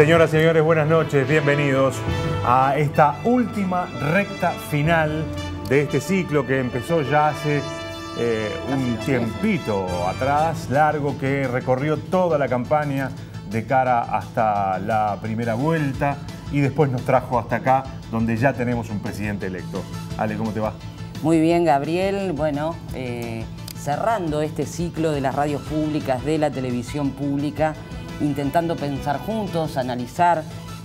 Señoras y señores, buenas noches, bienvenidos a esta última recta final de este ciclo que empezó ya hace un tiempito atrás, largo, que recorrió toda la campaña de cara hasta la primera vuelta y después nos trajo hasta acá, donde ya tenemos un presidente electo. Ale, ¿cómo te va? Muy bien, Gabriel. Bueno, cerrando este ciclo de las radios públicas, de la televisión pública, intentando pensar juntos, analizar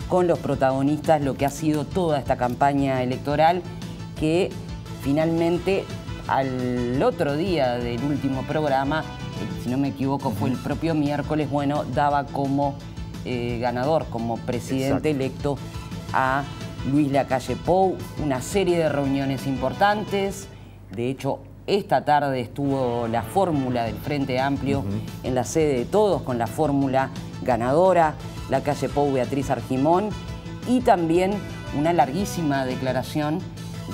con los protagonistas lo que ha sido toda esta campaña electoral, que finalmente al otro día del último programa, si no me equivoco fue el propio miércoles, bueno, daba como ganador, como presidente electo a Luis Lacalle Pou. Una serie de reuniones importantes. De hecho, esta tarde estuvo la fórmula del Frente Amplio en la sede de Todos, con la fórmula ganadora, Lacalle Pou, Beatriz Argimón, y también una larguísima declaración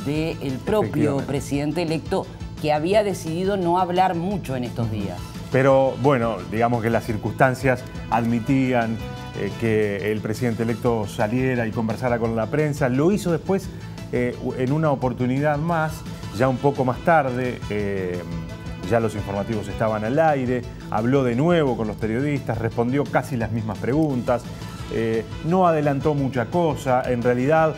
del propio presidente electo, que había decidido no hablar mucho en estos días. Pero bueno, digamos que las circunstancias admitían que el presidente electo saliera y conversara con la prensa. Lo hizo después en una oportunidad más, ya un poco más tarde, ya los informativos estaban al aire, habló de nuevo con los periodistas, respondió casi las mismas preguntas, no adelantó mucha cosa. En realidad,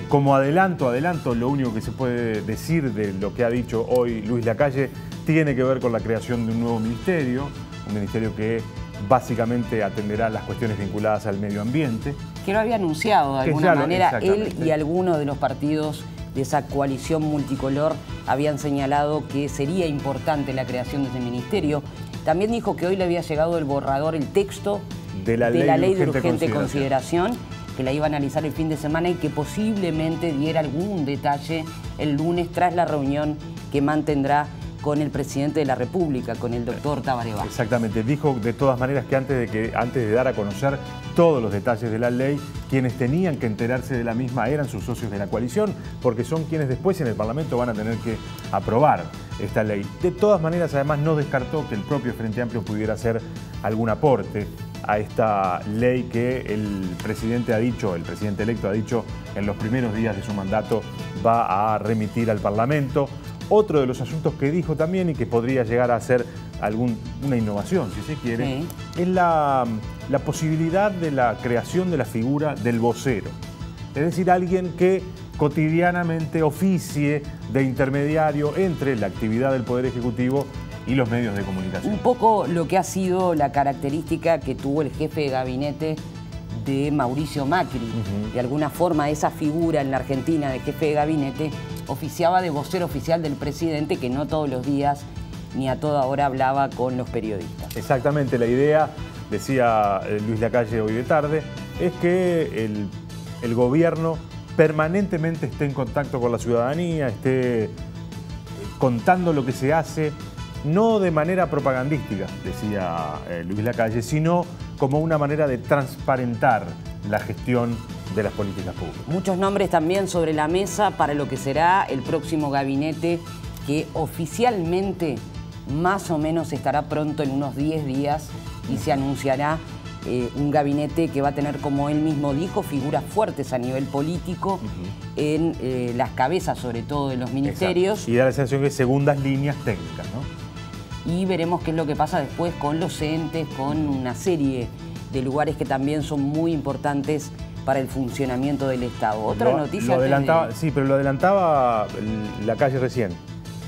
como adelanto, lo único que se puede decir de lo que ha dicho hoy Luis Lacalle tiene que ver con la creación de un nuevo ministerio, un ministerio que básicamente atenderá las cuestiones vinculadas al medio ambiente. Que lo había anunciado de alguna manera, él y algunos de los partidos de esa coalición multicolor habían señalado que sería importante la creación de ese ministerio. También dijo que hoy le había llegado el borrador, el texto de la ley de urgente consideración, que la iba a analizar el fin de semana y que posiblemente diera algún detalle el lunes tras la reunión que mantendrá con el presidente de la República, con el doctor Tabaré Vázquez. Exactamente. Dijo de todas maneras que antes de dar a conocer todos los detalles de la ley, quienes tenían que enterarse de la misma eran sus socios de la coalición, porque son quienes después en el Parlamento van a tener que aprobar esta ley. De todas maneras, además, no descartó que el propio Frente Amplio pudiera hacer algún aporte a esta ley que el presidente electo ha dicho en los primeros días de su mandato va a remitir al Parlamento. Otro de los asuntos que dijo también y que podría llegar a ser una innovación, si se quiere, es la posibilidad de la creación de la figura del vocero. Es decir, alguien que cotidianamente oficie de intermediario entre la actividad del Poder Ejecutivo y los medios de comunicación. Un poco lo que ha sido la característica que tuvo el jefe de gabinete de Mauricio Macri. De alguna forma, esa figura en la Argentina de jefe de gabinete oficiaba de vocero oficial del presidente, que no todos los días ni a toda hora hablaba con los periodistas. Exactamente, la idea, decía Luis Lacalle hoy de tarde, es que el gobierno permanentemente esté en contacto con la ciudadanía, esté contando lo que se hace, no de manera propagandística, decía Luis Lacalle, sino como una manera de transparentar la gestión de las políticas públicas. Muchos nombres también sobre la mesa para lo que será el próximo gabinete, que oficialmente más o menos estará pronto en unos 10 días y se anunciará un gabinete que va a tener, como él mismo dijo, figuras fuertes a nivel político en las cabezas, sobre todo de los ministerios. Exacto. Y da la sensación que segundas líneas técnicas, ¿no? Y veremos qué es lo que pasa después con los entes, con una serie de lugares que también son muy importantes para el funcionamiento del Estado. Otra noticia... Sí, pero lo adelantaba Lacalle recién.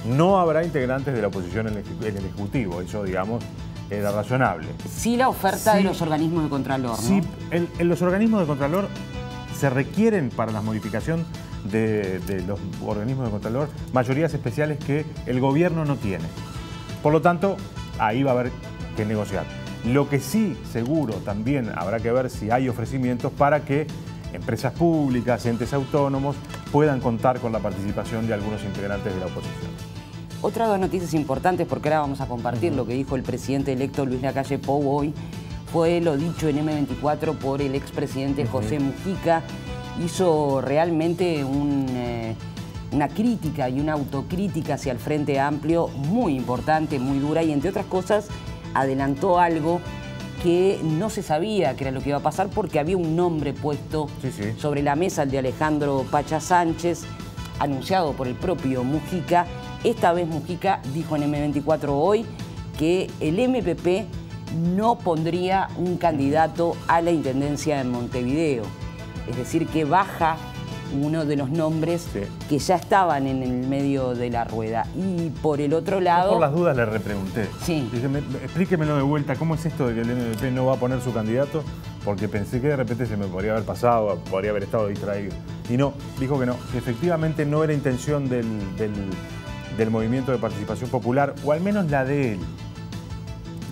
No habrá integrantes de la oposición en el Ejecutivo. Eso, digamos, era razonable. Sí, la oferta de los organismos de Contralor, ¿no? Sí, en los organismos de Contralor se requieren para la modificación de los organismos de Contralor mayorías especiales que el gobierno no tiene. Por lo tanto, ahí va a haber que negociar. Lo que sí, seguro, también habrá que ver si hay ofrecimientos para que empresas públicas, entes autónomos, puedan contar con la participación de algunos integrantes de la oposición. Otras dos noticias importantes, porque ahora vamos a compartir lo que dijo el presidente electo Luis Lacalle Pou hoy, fue lo dicho en M24 por el expresidente José Mujica. Hizo realmente una crítica y una autocrítica hacia el Frente Amplio muy importante, muy dura, y entre otras cosas adelantó algo que no se sabía qué era lo que iba a pasar porque había un nombre puesto sobre la mesa, el de Alejandro Pacha Sánchez, anunciado por el propio Mujica. Esta vez Mujica dijo en M24 hoy que el MPP no pondría un candidato a la Intendencia de Montevideo. Es decir, que baja uno de los nombres que ya estaban en el medio de la rueda. Y por el otro lado... Por las dudas le repregunté. Sí. Dije, explíquemelo de vuelta, ¿cómo es esto de que el MPP no va a poner su candidato? Porque pensé que de repente se me podría haber pasado, podría haber estado distraído. Y no, dijo que no, que efectivamente no era intención del Movimiento de Participación Popular, o al menos la de él.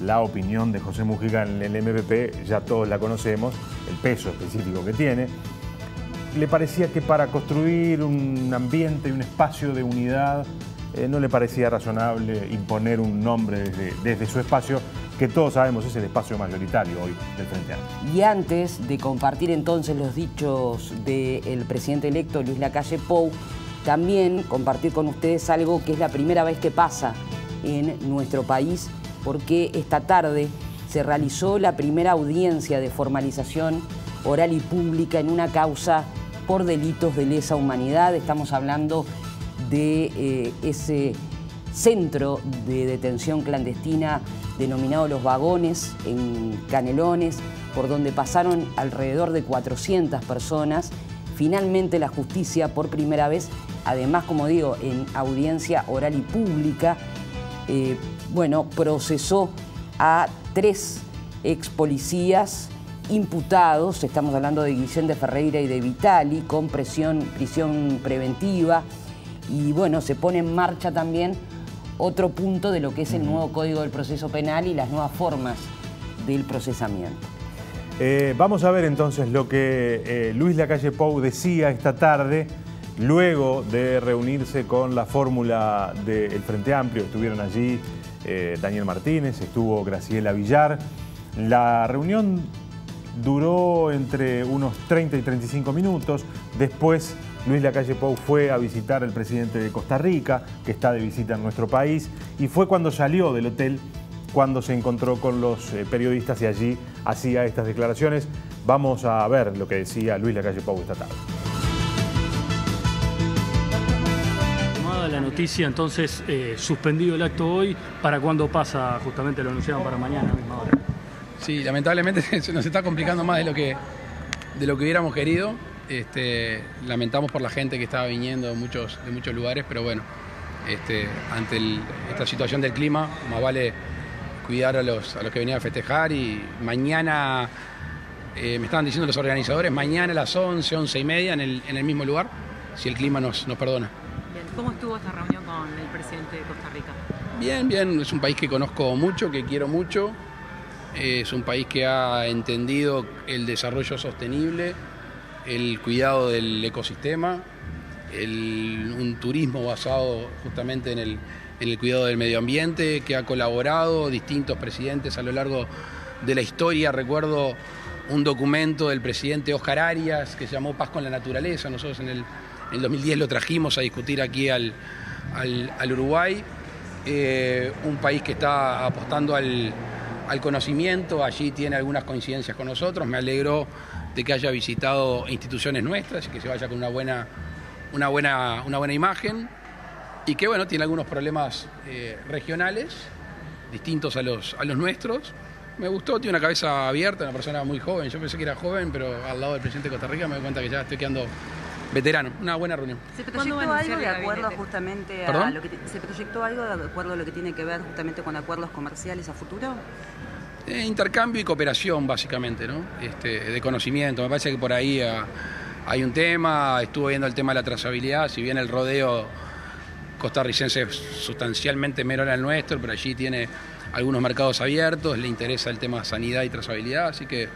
La opinión de José Mujica en el MPP, ya todos la conocemos, el peso específico que tiene. Le parecía que para construir un ambiente y un espacio de unidad no le parecía razonable imponer un nombre desde su espacio, que todos sabemos es el espacio mayoritario hoy del Frente Amplio. Y antes de compartir entonces los dichos del presidente electo Luis Lacalle Pou, también compartir con ustedes algo que es la primera vez que pasa en nuestro país, porque esta tarde se realizó la primera audiencia de formalización oral y pública en una causa por delitos de lesa humanidad. Estamos hablando de ese centro de detención clandestina denominado Los Vagones, en Canelones, por donde pasaron alrededor de 400 personas. Finalmente la justicia, por primera vez, además, como digo, en audiencia oral y pública, procesó a 3 ex policías imputados. Estamos hablando de Guillén de Ferreira y de Vitali, con prisión preventiva. Y bueno, se pone en marcha también otro punto de lo que es el nuevo Código del Proceso Penal y las nuevas formas del procesamiento. Vamos a ver entonces lo que Luis Lacalle Pou decía esta tarde, luego de reunirse con la fórmula del Frente Amplio. Estuvieron allí Daniel Martínez, estuvo Graciela Villar. La reunión duró entre unos 30 y 35 minutos. Después Luis Lacalle Pou fue a visitar al presidente de Costa Rica, que está de visita en nuestro país, y fue cuando salió del hotel cuando se encontró con los periodistas y allí hacía estas declaraciones. Vamos a ver lo que decía Luis Lacalle Pou esta tarde. Tomada la noticia, entonces suspendido el acto hoy. ¿Para cuándo pasa? Justamente lo anunciaban para mañana a misma hora. Sí, lamentablemente se nos está complicando más de lo que hubiéramos querido. Lamentamos por la gente que estaba viniendo de muchos lugares, pero bueno, ante esta situación del clima, más vale cuidar a los que venían a festejar. Y mañana, me estaban diciendo los organizadores, mañana a las 11, 11:30 en el mismo lugar, si el clima nos perdona. Bien, ¿cómo estuvo esta reunión con el presidente de Costa Rica? Bien, bien, es un país que conozco mucho, que quiero mucho. Es un país que ha entendido el desarrollo sostenible, el cuidado del ecosistema, un turismo basado justamente en el cuidado del medio ambiente, que ha colaborado distintos presidentes a lo largo de la historia. Recuerdo un documento del presidente Oscar Arias que se llamó Paz con la Naturaleza. Nosotros en el 2010 lo trajimos a discutir aquí al Uruguay. Un país que está apostando al conocimiento, allí tiene algunas coincidencias con nosotros. Me alegro de que haya visitado instituciones nuestras y que se vaya con una buena imagen, y que bueno, tiene algunos problemas regionales distintos a los nuestros. Me gustó, tiene una cabeza abierta, una persona muy joven. Yo pensé que era joven, pero al lado del presidente de Costa Rica me doy cuenta que ya estoy quedando veterano. Una buena reunión. ¿Se proyectó algo de acuerdo justamente a lo que ¿Se proyectó algo de acuerdo a lo que tiene que ver justamente con acuerdos comerciales a futuro? Intercambio y cooperación, básicamente, ¿no? De conocimiento. Me parece que por ahí hay un tema. Estuve viendo el tema de la trazabilidad, si bien el rodeo costarricense es sustancialmente menor al nuestro, pero allí tiene algunos mercados abiertos, le interesa el tema sanidad y trazabilidad, así que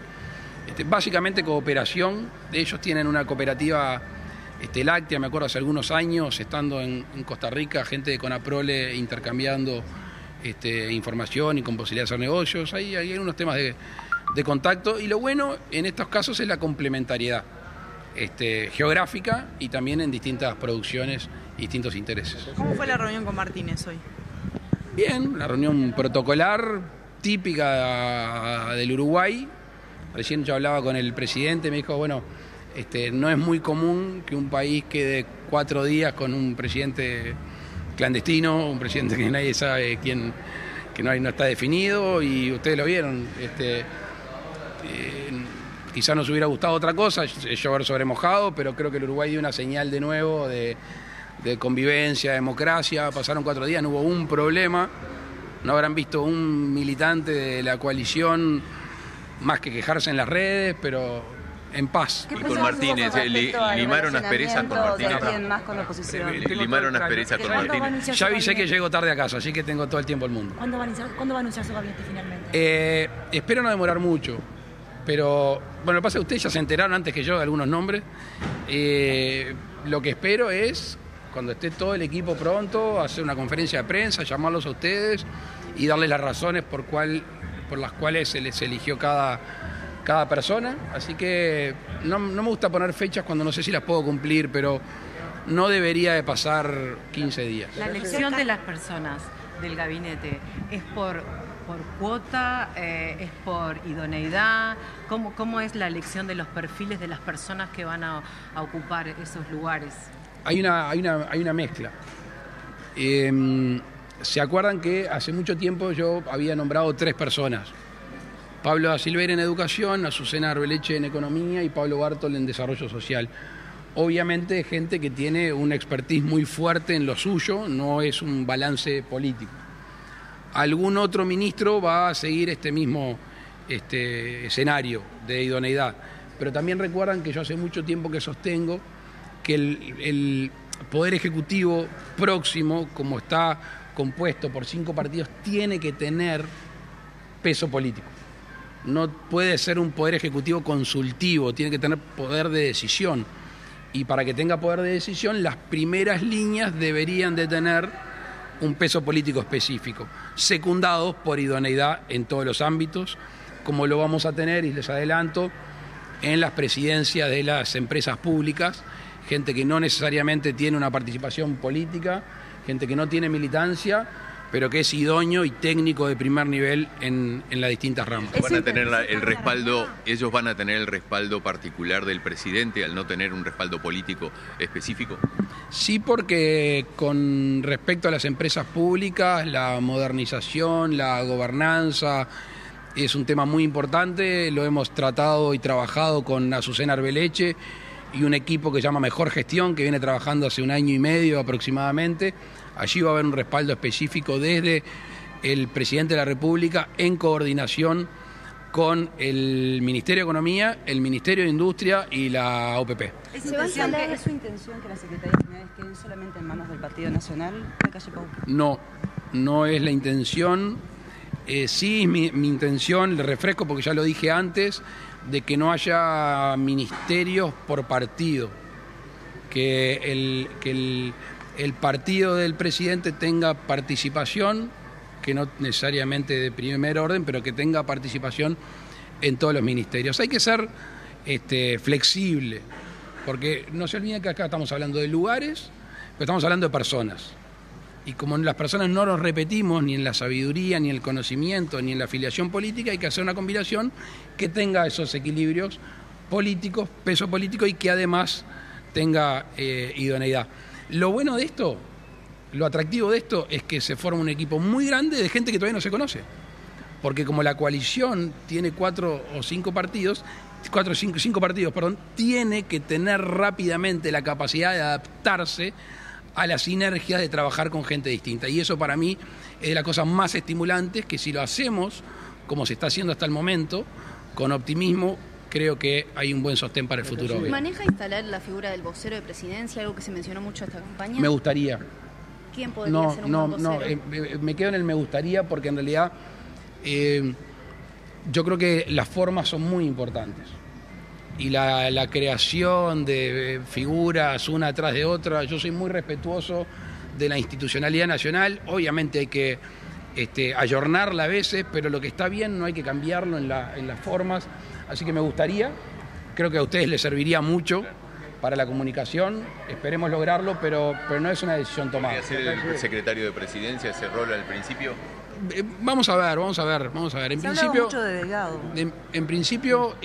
básicamente cooperación. Ellos tienen una cooperativa láctea, me acuerdo hace algunos años, estando en Costa Rica, gente de Conaprole intercambiando información y con posibilidad de hacer negocios. Ahí hay unos temas de contacto, y lo bueno en estos casos es la complementariedad geográfica y también en distintas producciones y distintos intereses. ¿Cómo fue la reunión con Martínez hoy? Bien, una reunión protocolar, típica del Uruguay. Recién yo hablaba con el presidente, me dijo, bueno, no es muy común que un país quede 4 días con un presidente clandestino, un presidente que nadie sabe quién, que no está definido, y ustedes lo vieron. Quizás nos hubiera gustado otra cosa, llover sobre mojado, pero creo que el Uruguay dio una señal de nuevo de convivencia, democracia. Pasaron 4 días, no hubo un problema, no habrán visto un militante de la coalición más que quejarse en las redes, pero en paz. Y con Martínez, limaron asperezas con Martínez. Más con la oposición. Limaron asperezas con Martínez. Ya avisé que llego tarde a casa, así que tengo todo el tiempo del mundo. ¿Cuándo va a anunciar su gabinete finalmente? Espero no demorar mucho, pero bueno, lo que pasa es que ustedes ya se enteraron antes que yo de algunos nombres. Lo que espero es, cuando esté todo el equipo pronto, hacer una conferencia de prensa, llamarlos a ustedes y darles las razones por las cuales se les eligió cada persona. Así que no me gusta poner fechas cuando no sé si las puedo cumplir, pero no debería de pasar 15 días. La elección de las personas del gabinete es por cuota, es por idoneidad. ¿Cómo es la elección de los perfiles de las personas que van a ocupar esos lugares? Hay una mezcla. ¿Se acuerdan que hace mucho tiempo yo había nombrado 3 personas? Pablo da Silveira en Educación, Azucena Arbeleche en Economía y Pablo Bartol en Desarrollo Social. Obviamente gente que tiene una expertise muy fuerte en lo suyo, no es un balance político. Algún otro ministro va a seguir este mismo escenario de idoneidad. Pero también recuerdan que yo hace mucho tiempo que sostengo que el Poder Ejecutivo próximo, como está compuesto por 5 partidos, tiene que tener peso político. No puede ser un Poder Ejecutivo consultivo, tiene que tener poder de decisión. Y para que tenga poder de decisión, las primeras líneas deberían de tener un peso político específico, secundados por idoneidad en todos los ámbitos, como lo vamos a tener, y les adelanto, en las presidencias de las empresas públicas, gente que no necesariamente tiene una participación política, gente que no tiene militancia, pero que es idóneo y técnico de primer nivel en las distintas ramas. Van a tener ellos van a tener el respaldo particular del presidente al no tener un respaldo político específico. Sí, porque con respecto a las empresas públicas, la modernización, la gobernanza es un tema muy importante. Lo hemos tratado y trabajado con Azucena Arbeleche y un equipo que se llama Mejor Gestión, que viene trabajando hace 1 año y medio aproximadamente. Allí va a haber un respaldo específico desde el presidente de la República en coordinación con el Ministerio de Economía, el Ministerio de Industria y la OPP. ¿Es su intención que las secretarías generales queden solamente en manos del Partido Nacional de Calle Pou? No es la intención. Sí, mi intención, le refresco porque ya lo dije antes, de que no haya ministerios por partido, que el partido del presidente tenga participación, que no necesariamente de primer orden, pero que tenga participación en todos los ministerios. Hay que ser flexible, porque no se olviden que acá estamos hablando de lugares, pero estamos hablando de personas. Y como las personas no nos repetimos ni en la sabiduría, ni en el conocimiento, ni en la afiliación política, hay que hacer una combinación que tenga esos equilibrios políticos, peso político, y que además tenga idoneidad. Lo bueno de esto, lo atractivo de esto, es que se forma un equipo muy grande de gente que todavía no se conoce. Porque como la coalición tiene 4 o 5 partidos, 5 partidos, tiene que tener rápidamente la capacidad de adaptarse a la sinergia de trabajar con gente distinta. Y eso para mí es de las cosas más estimulantes, que si lo hacemos, como se está haciendo hasta el momento, con optimismo, creo que hay un buen sostén para el futuro. ¿Maneja instalar la figura del vocero de presidencia, algo que se mencionó mucho esta campaña? Me gustaría. ¿Quién podría ser un buen vocero? Me quedo en el me gustaría porque en realidad yo creo que las formas son muy importantes. Y la creación de figuras una tras de otra, yo soy muy respetuoso de la institucionalidad nacional. Obviamente hay que ayornarla a veces, pero lo que está bien no hay que cambiarlo en las formas. Así que me gustaría, creo que a ustedes les serviría mucho para la comunicación, esperemos lograrlo, pero no es una decisión tomada. ¿Podría ser el secretario de Presidencia ese rol al principio? Vamos a ver. En principio, mucho de Delgado. En principio,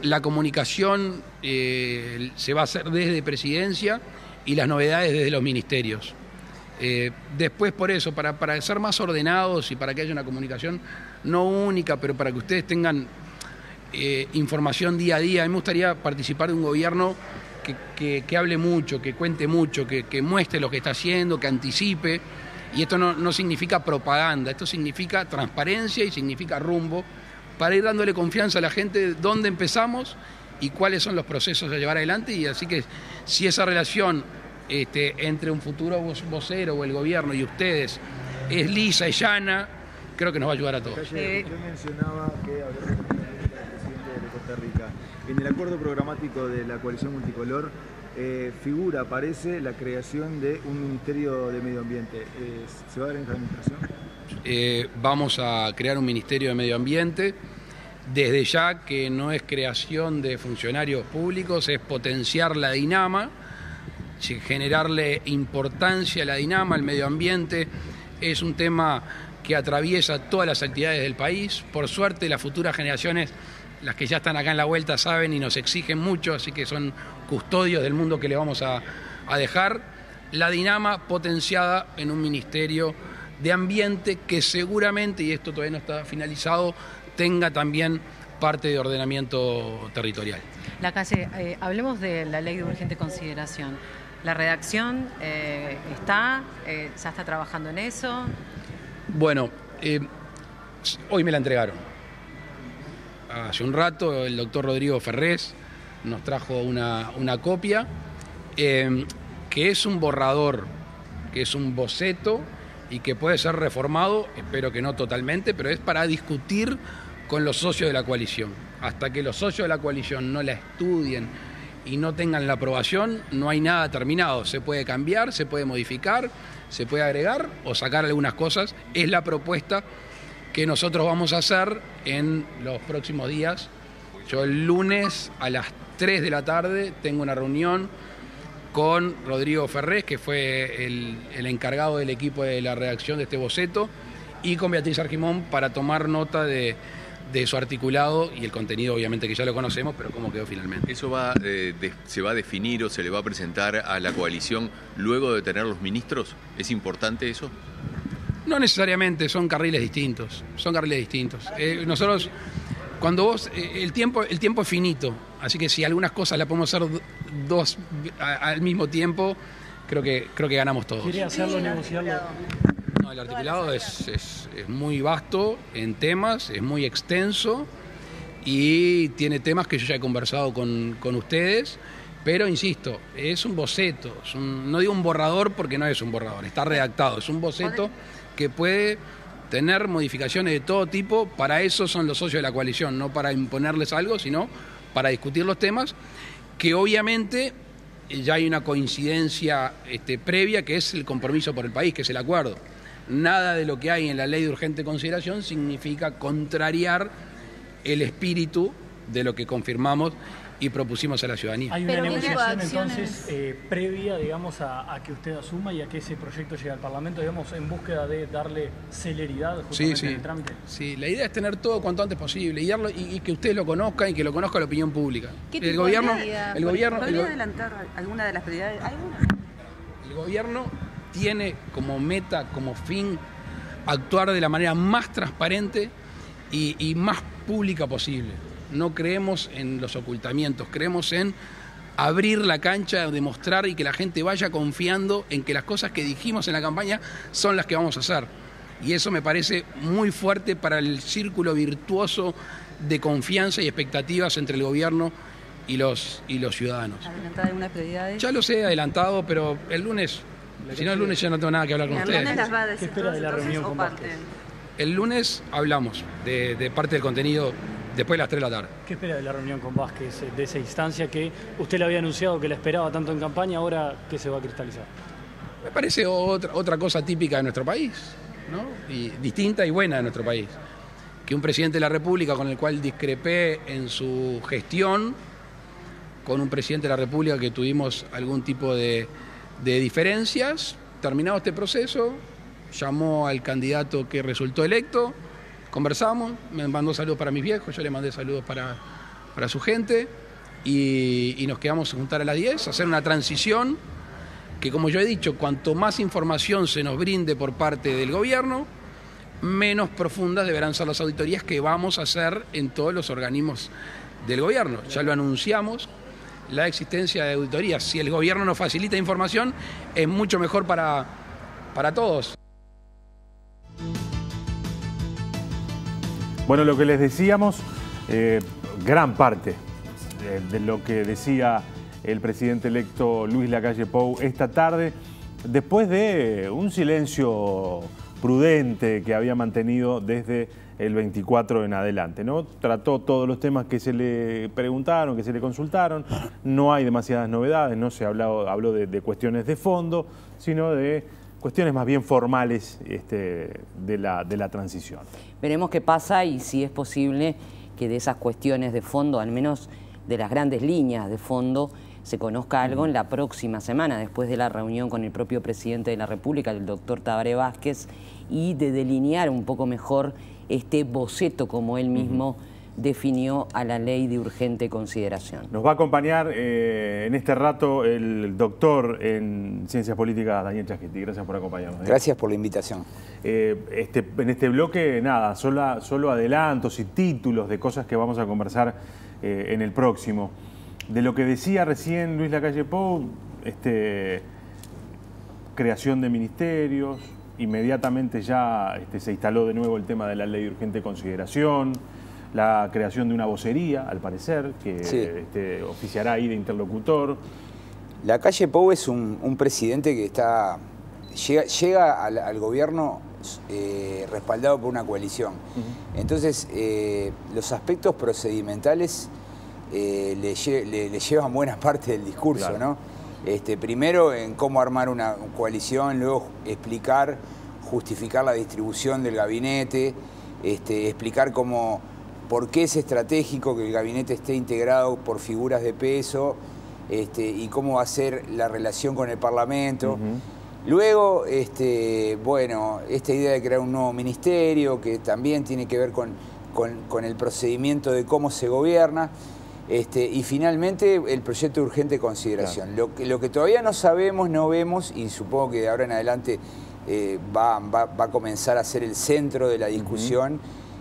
la comunicación se va a hacer desde Presidencia y las novedades desde los ministerios. Después, por eso, para ser más ordenados y para que haya una comunicación no única, pero para que ustedes tengan información día a día, a mí me gustaría participar de un gobierno que hable mucho, que cuente mucho, que muestre lo que está haciendo, que anticipe. Y esto no significa propaganda, esto significa transparencia y significa rumbo, para ir dándole confianza a la gente de dónde empezamos y cuáles son los procesos a llevar adelante. Y así que si esa relación entre un futuro vocero o el gobierno y ustedes es lisa y llana, creo que nos va a ayudar a todos. Usted mencionaba que habló con el presidente de Costa Rica. En el acuerdo programático de la coalición multicolor aparece la creación de un Ministerio de Medio Ambiente. ¿Se va a dar en esta administración? Vamos a crear un Ministerio de Medio Ambiente. Desde ya que no es creación de funcionarios públicos, es potenciar la DINAMA, generarle importancia a la DINAMA, al medio ambiente. Es un tema que atraviesa todas las actividades del país. Por suerte, las futuras generaciones, las que ya están acá en la vuelta, saben y nos exigen mucho, así que son custodios del mundo que le vamos a dejar. La DINAMA potenciada en un Ministerio de Ambiente que seguramente, y esto todavía no está finalizado, tenga también parte de ordenamiento territorial. Lacalle, hablemos de la ley de urgente consideración. La redacción ya está trabajando en eso. Bueno, hoy me la entregaron. Hace un rato el doctor Rodrigo Ferrés nos trajo una copia que es un borrador, que es un boceto y que puede ser reformado, espero que no totalmente, pero es para discutir con los socios de la coalición. Hasta que los socios de la coalición no la estudien y no tengan la aprobación, no hay nada terminado. Se puede cambiar, se puede modificar, se puede agregar o sacar algunas cosas. Es la propuesta que nosotros vamos a hacer en los próximos días. Yo el lunes a las 3 de la tarde tengo una reunión con Rodrigo Ferrés, que fue el encargado del equipo de la redacción de este boceto, y con Beatriz Argimón para tomar nota de su articulado y el contenido, obviamente, que ya lo conocemos, pero cómo quedó finalmente. ¿Eso se va a definir o se le va a presentar a la coalición luego de tener los ministros? ¿Es importante eso? No necesariamente, son carriles distintos. Nosotros, cuando vos, el tiempo es finito, así que si algunas cosas las podemos hacer dos al mismo tiempo, creo que ganamos todos. ¿Quiere hacerlo, negociarlo? No, el articulado es muy vasto en temas, es muy extenso y tiene temas que yo ya he conversado con ustedes, pero insisto, es un boceto, no digo un borrador porque no es un borrador, está redactado, es un boceto que puede tener modificaciones de todo tipo. Para eso son los socios de la coalición, no para imponerles algo, sino para discutir los temas, que obviamente ya hay una coincidencia previa, que es el compromiso por el país, que es el acuerdo. Nada de lo que hay en la ley de urgente consideración significa contrariar el espíritu de lo que confirmamos y propusimos a la ciudadanía. Hay una negociación entonces previa, digamos, a que usted asuma y a que ese proyecto llegue al Parlamento, digamos, en búsqueda de darle celeridad justamente en el trámite. Sí, la idea es tener todo cuanto antes posible y que ustedes lo conozcan y que lo conozca la opinión pública. ¿Qué ¿Podría adelantar alguna de las prioridades? El gobierno tiene como meta, como fin, actuar de la manera más transparente y más pública posible. No creemos en los ocultamientos, creemos en abrir la cancha, demostrar y que la gente vaya confiando en que las cosas que dijimos en la campaña son las que vamos a hacer. Y eso me parece muy fuerte para el círculo virtuoso de confianza y expectativas entre el gobierno y los ciudadanos. ¿Adelantar algunas prioridades? Ya los he adelantado, pero el lunes, si no el lunes ya no tengo nada que hablar con ustedes. ¿Qué espera de la reunión con Vázquez? El lunes hablamos de parte del contenido después de las 3 de la tarde. ¿Qué espera de la reunión con Vázquez, de esa instancia que usted le había anunciado que la esperaba tanto en campaña, ahora que se va a cristalizar? Me parece otra cosa típica de nuestro país, ¿no? Y distinta y buena de nuestro país. Que un presidente de la República con el cual discrepé en su gestión con un presidente de la República que tuvimos algún tipo de diferencias. Terminado este proceso, llamó al candidato que resultó electo, conversamos, me mandó saludos para mis viejos, yo le mandé saludos para su gente y nos quedamos a juntar a las 10, hacer una transición que, como yo he dicho, cuanto más información se nos brinde por parte del gobierno, menos profundas deberán ser las auditorías que vamos a hacer en todos los organismos del gobierno. Ya lo anunciamos, la existencia de auditorías. Si el gobierno nos facilita información, es mucho mejor para todos. Bueno, lo que les decíamos, gran parte de lo que decía el presidente electo Luis Lacalle Pou esta tarde, después de un silencio prudente que había mantenido desde el 24 en adelante, ¿no? Trató todos los temas que se le preguntaron, que se le consultaron. No hay demasiadas novedades, no se habló de cuestiones de fondo, sino de cuestiones más bien formales de la transición. Veremos qué pasa y si es posible que de esas cuestiones de fondo, al menos de las grandes líneas de fondo, se conozca algo en la próxima semana, después de la reunión con el propio presidente de la República, el doctor Tabaré Vázquez, y de delinear un poco mejor este boceto, como él mismo definió, a la ley de urgente consideración. Nos va a acompañar en este rato el doctor en Ciencias Políticas, Daniel Chasquetti. Gracias por acompañarnos. Gracias por la invitación. En este bloque, nada, solo adelantos y títulos de cosas que vamos a conversar en el próximo. De lo que decía recién Luis Lacalle Pou, creación de ministerios, inmediatamente ya se instaló de nuevo el tema de la ley de urgente consideración, la creación de una vocería, al parecer, que sí, oficiará ahí de interlocutor. Lacalle Pou es un presidente que llega al gobierno respaldado por una coalición. Entonces, los aspectos procedimentales le llevan buena parte del discurso, claro, ¿no? Primero en cómo armar una coalición, luego explicar, justificar la distribución del gabinete, explicar por qué es estratégico que el gabinete esté integrado por figuras de peso, y cómo va a ser la relación con el Parlamento. Luego, bueno, esta idea de crear un nuevo ministerio que también tiene que ver con el procedimiento de cómo se gobierna. Y finalmente el proyecto de urgente consideración. Claro. Lo que todavía no sabemos, no vemos, y supongo que de ahora en adelante va a comenzar a ser el centro de la discusión,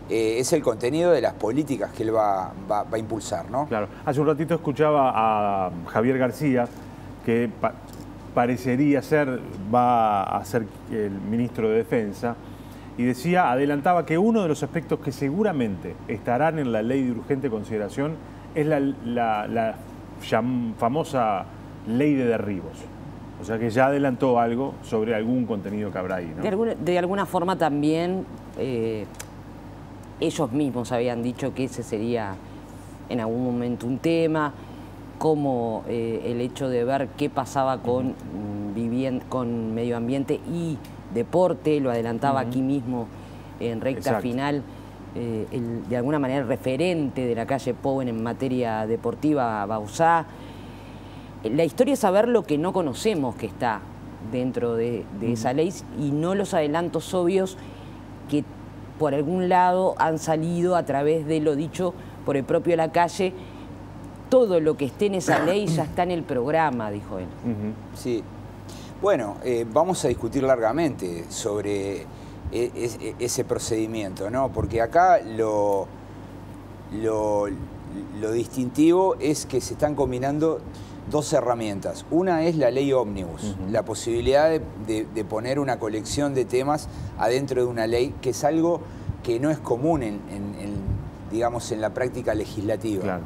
es el contenido de las políticas que él va a impulsar, ¿no? Claro. Hace un ratito escuchaba a Javier García, que parecería va a ser el ministro de Defensa, y adelantaba que uno de los aspectos que seguramente estarán en la ley de urgente consideración es la famosa ley de derribos. O sea que ya adelantó algo sobre algún contenido que habrá ahí, ¿no? De alguna forma también ellos mismos habían dicho que ese sería en algún momento un tema, como el hecho de ver qué pasaba con medio ambiente y deporte, lo adelantaba aquí mismo en recta final. De alguna manera el referente de Lacalle Pou en materia deportiva, Bauzá. La historia es saber lo que no conocemos que está dentro de esa ley y no los adelantos obvios que por algún lado han salido a través de lo dicho por el propio Lacalle. Todo lo que esté en esa ley ya está en el programa, dijo él. Sí. Bueno, vamos a discutir largamente sobre ese procedimiento, ¿no? Porque acá lo distintivo es que se están combinando dos herramientas. Una es la ley ómnibus, la posibilidad de poner una colección de temas adentro de una ley, que es algo que no es común digamos, en la práctica legislativa. Claro.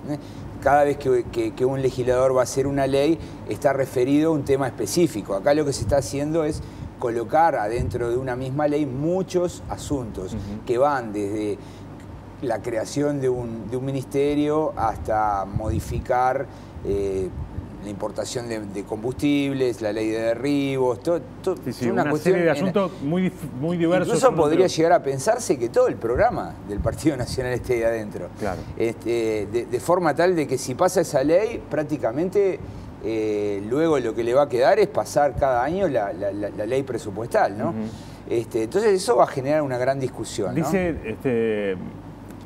Cada vez que un legislador va a hacer una ley, está referido a un tema específico. Acá lo que se está haciendo es colocar adentro de una misma ley muchos asuntos que van desde la creación de un ministerio hasta modificar la importación de combustibles, la ley de derribos, una serie de asuntos muy diversos. Incluso podría llegar a pensarse que todo el programa del Partido Nacional esté ahí adentro. Claro. De forma tal de que si pasa esa ley, prácticamente luego lo que le va a quedar es pasar cada año la ley presupuestal, ¿no? Entonces eso va a generar una gran discusión, ¿no? Dice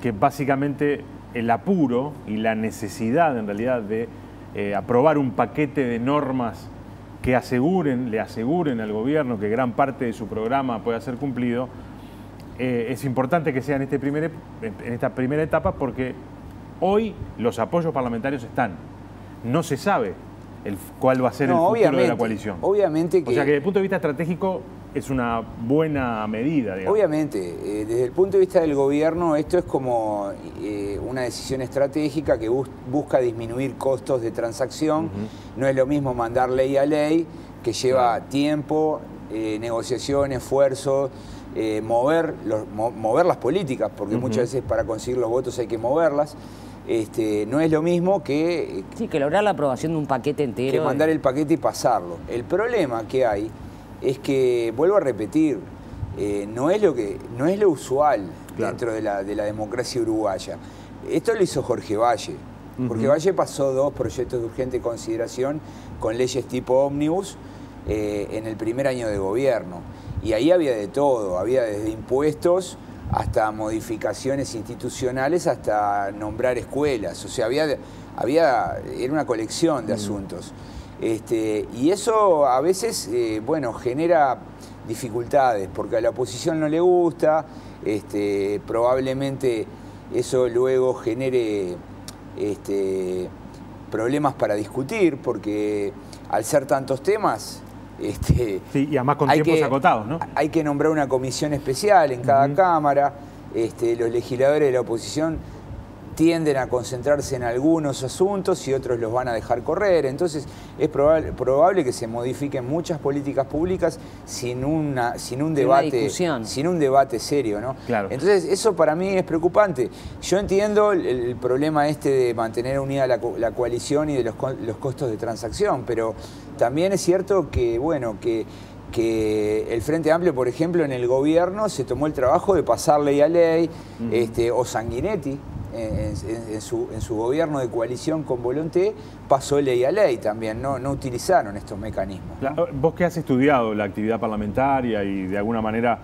que básicamente el apuro y la necesidad en realidad de aprobar un paquete de normas que le aseguren al gobierno que gran parte de su programa pueda ser cumplido, es importante que sea en esta primera etapa, porque hoy los apoyos parlamentarios están. No se sabe cuál va a ser el futuro de la coalición. Obviamente que... O sea que desde el punto de vista estratégico es una buena medida, digamos. Obviamente, desde el punto de vista del gobierno, esto es como una decisión estratégica que busca disminuir costos de transacción. No es lo mismo mandar ley a ley, que lleva tiempo, negociación, esfuerzo, mover las políticas, porque muchas veces para conseguir los votos hay que moverlas. No es lo mismo que... Sí, que lograr la aprobación de un paquete entero. Que mandar el paquete y pasarlo. El problema que hay es que, vuelvo a repetir, no es lo usual dentro de la democracia uruguaya. Esto lo hizo Jorge Valle. Jorge Valle pasó 2 proyectos de urgente consideración con leyes tipo ómnibus en el primer año de gobierno. Y ahí había de todo, había desde impuestos hasta modificaciones institucionales, hasta nombrar escuelas. O sea, era una colección de asuntos. Y eso a veces, genera dificultades, porque a la oposición no le gusta, probablemente eso luego genere problemas para discutir, porque al ser tantos temas... sí, y además con tiempos acotados, ¿no? Hay que nombrar una comisión especial en cada cámara. Los legisladores de la oposición tienden a concentrarse en algunos asuntos y otros los van a dejar correr. Entonces es probable que se modifiquen muchas políticas públicas sin un debate serio, ¿no? Claro. Entonces eso para mí es preocupante. Yo entiendo el problema de mantener unida la coalición y de los costos de transacción, pero también es cierto que, que el Frente Amplio, por ejemplo, en el gobierno se tomó el trabajo de pasar ley a ley, o Sanguinetti, en su gobierno de coalición con Volonté, pasó ley a ley también, no utilizaron estos mecanismos, ¿no? Vos que has estudiado la actividad parlamentaria y de alguna manera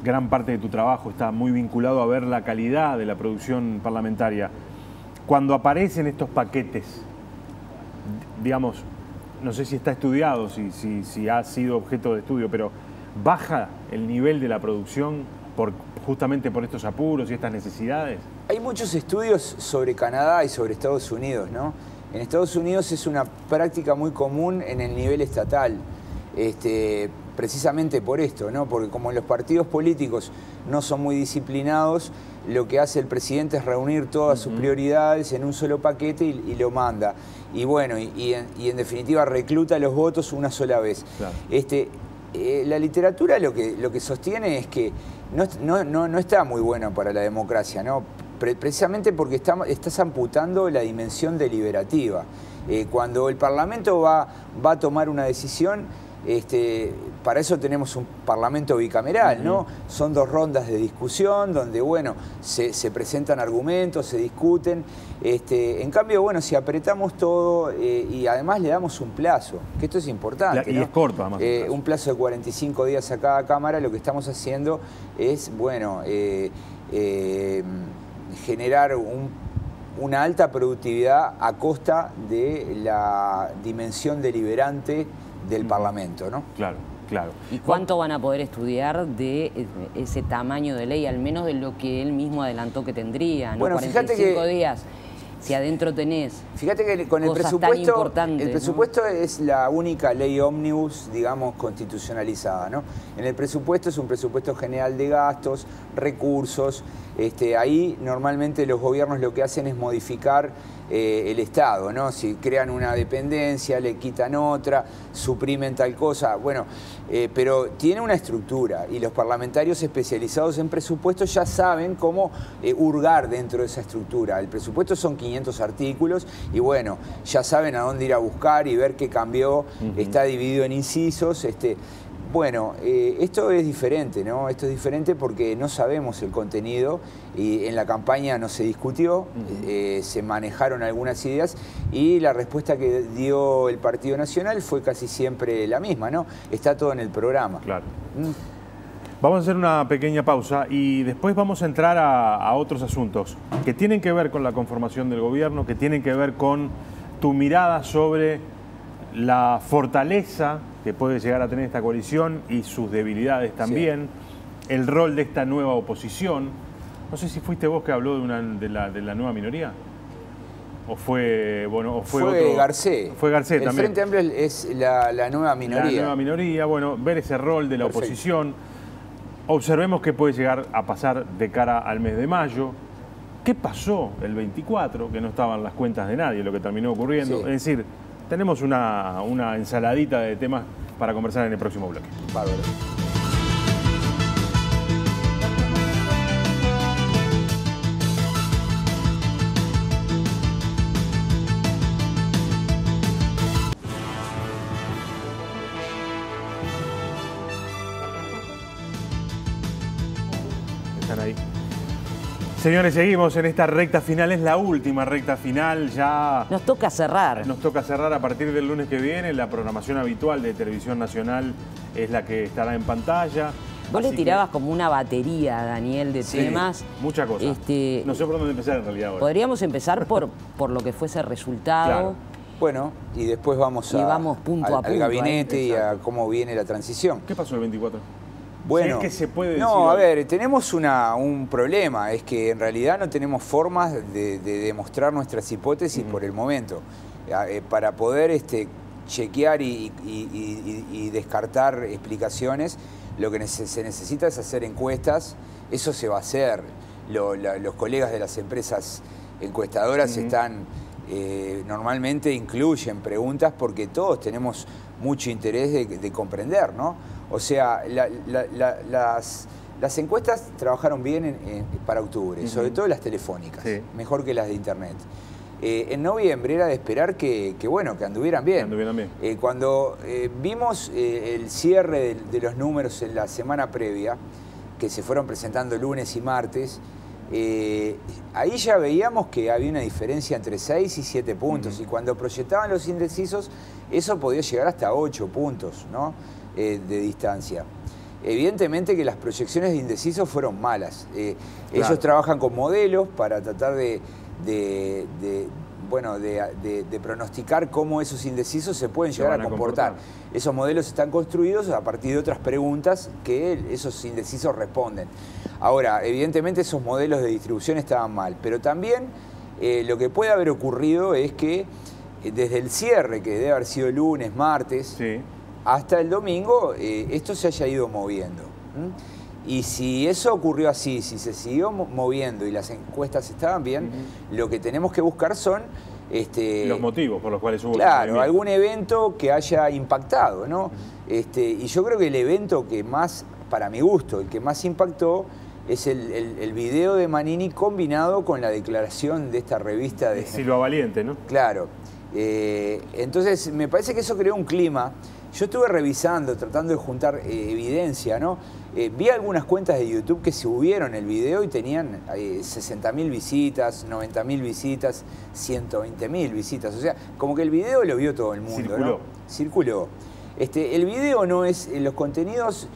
gran parte de tu trabajo está muy vinculado a ver la calidad de la producción parlamentaria, cuando aparecen estos paquetes, digamos, no sé si está estudiado, si ha sido objeto de estudio, pero ¿baja el nivel de la producción justamente por estos apuros y estas necesidades? Hay muchos estudios sobre Canadá y sobre Estados Unidos, ¿no? En Estados Unidos es una práctica muy común en el nivel estatal, precisamente por esto, ¿no? Porque como los partidos políticos no son muy disciplinados, lo que hace el presidente es reunir todas sus prioridades en un solo paquete y lo manda. Y bueno, y en definitiva recluta los votos una sola vez. Claro. La literatura lo que sostiene es que no está muy bueno para la democracia, ¿no? Precisamente porque estás amputando la dimensión deliberativa. Cuando el Parlamento va a tomar una decisión, para eso tenemos un Parlamento bicameral, ¿no? Son 2 rondas de discusión donde, se presentan argumentos, se discuten. En cambio, si apretamos todo y además le damos un plazo, que esto es importante, y ¿no? es corto, además. Un plazo de 45 días a cada Cámara, lo que estamos haciendo es, generar una alta productividad a costa de la dimensión deliberante del Parlamento, ¿no? Claro, claro. ¿Y cuánto van a poder estudiar de ese tamaño de ley, al menos de lo que él mismo adelantó que tendría, ¿no? Bueno, 45 días. Si adentro tenés... Fíjate que con el presupuesto es la única ley ómnibus, digamos, constitucionalizada, ¿no? En el presupuesto es un presupuesto general de gastos, recursos. Ahí normalmente los gobiernos lo que hacen es modificar el Estado, ¿no? Si crean una dependencia, le quitan otra, suprimen tal cosa, bueno, pero tiene una estructura y los parlamentarios especializados en presupuesto ya saben cómo hurgar dentro de esa estructura. El presupuesto son 500 artículos y bueno, ya saben a dónde ir a buscar y ver qué cambió, está dividido en incisos, bueno, esto es diferente, ¿no? Esto es diferente porque no sabemos el contenido y en la campaña no se discutió, se manejaron algunas ideas y la respuesta que dio el Partido Nacional fue casi siempre la misma, ¿no? Está todo en el programa. Claro. Vamos a hacer una pequeña pausa y después vamos a entrar a otros asuntos que tienen que ver con la conformación del gobierno, que tienen que ver con tu mirada sobre la fortaleza que puede llegar a tener esta coalición y sus debilidades también, el rol de esta nueva oposición. No sé si fuiste vos que habló de la nueva minoría. ¿O fue, bueno, o fue otro? Garcés. Fue Garcés también. El Frente Amplio es la nueva minoría. La nueva minoría, bueno, ver ese rol de la oposición. Observemos qué puede llegar a pasar de cara al mes de mayo. ¿Qué pasó el 24? Que no estaban las cuentas de nadie, lo que terminó ocurriendo. Es decir, tenemos una ensaladita de temas para conversar en el próximo bloque. Bárbaro. Están ahí. Señores, seguimos en esta recta final, es la última recta final, ya... Nos toca cerrar. Nos toca cerrar a partir del lunes que viene, la programación habitual de Televisión Nacional es la que estará en pantalla. Vos le tirabas como una batería, Daniel, de temas. Muchas cosas. No sé por dónde empezar en realidad ahora. Podríamos empezar por lo que fuese resultado. Claro. Bueno, y después vamos al gabinete y a cómo viene la transición. ¿Qué pasó el 24? Bueno, ¿qué se puede decir? No, a ver, tenemos un problema, es que en realidad no tenemos formas de demostrar nuestras hipótesis por el momento. Para poder chequear y descartar explicaciones, lo que se necesita es hacer encuestas, eso se va a hacer. Los colegas de las empresas encuestadoras normalmente incluyen preguntas porque todos tenemos mucho interés de comprender, ¿no? O sea, las encuestas trabajaron bien para octubre, sobre todo las telefónicas, mejor que las de internet. En noviembre era de esperar que anduvieran bien. Cuando vimos el cierre de los números en la semana previa, que se fueron presentando lunes y martes, ahí ya veíamos que había una diferencia entre 6 y 7 puntos. Y cuando proyectaban los indecisos, eso podía llegar hasta 8 puntos, ¿no? De distancia. Evidentemente que las proyecciones de indecisos fueron malas. Ellos trabajan con modelos para tratar de pronosticar cómo esos indecisos se pueden llegar a comportar. Esos modelos están construidos a partir de otras preguntas que esos indecisos responden. Ahora, evidentemente esos modelos de distribución estaban mal, pero también lo que puede haber ocurrido es que desde el cierre, que debe haber sido el lunes, martes, hasta el domingo, esto se haya ido moviendo. Y si eso ocurrió así, si se siguió moviendo y las encuestas estaban bien, lo que tenemos que buscar son... los motivos por los cuales hubo... Claro, algún evento que haya impactado, ¿no? Y yo creo que el evento que más, para mi gusto, el que más impactó es el video de Manini combinado con la declaración de esta revista de... Silva Valiente, ¿no? Claro. Entonces, me parece que eso creó un clima. Yo estuve revisando, tratando de juntar evidencia, ¿no? Vi algunas cuentas de YouTube que subieron el video y tenían 60.000 visitas, 90.000 visitas, 120.000 visitas. O sea, como que el video lo vio todo el mundo, circuló. ¿no? Circuló. El video no es... Los contenidos,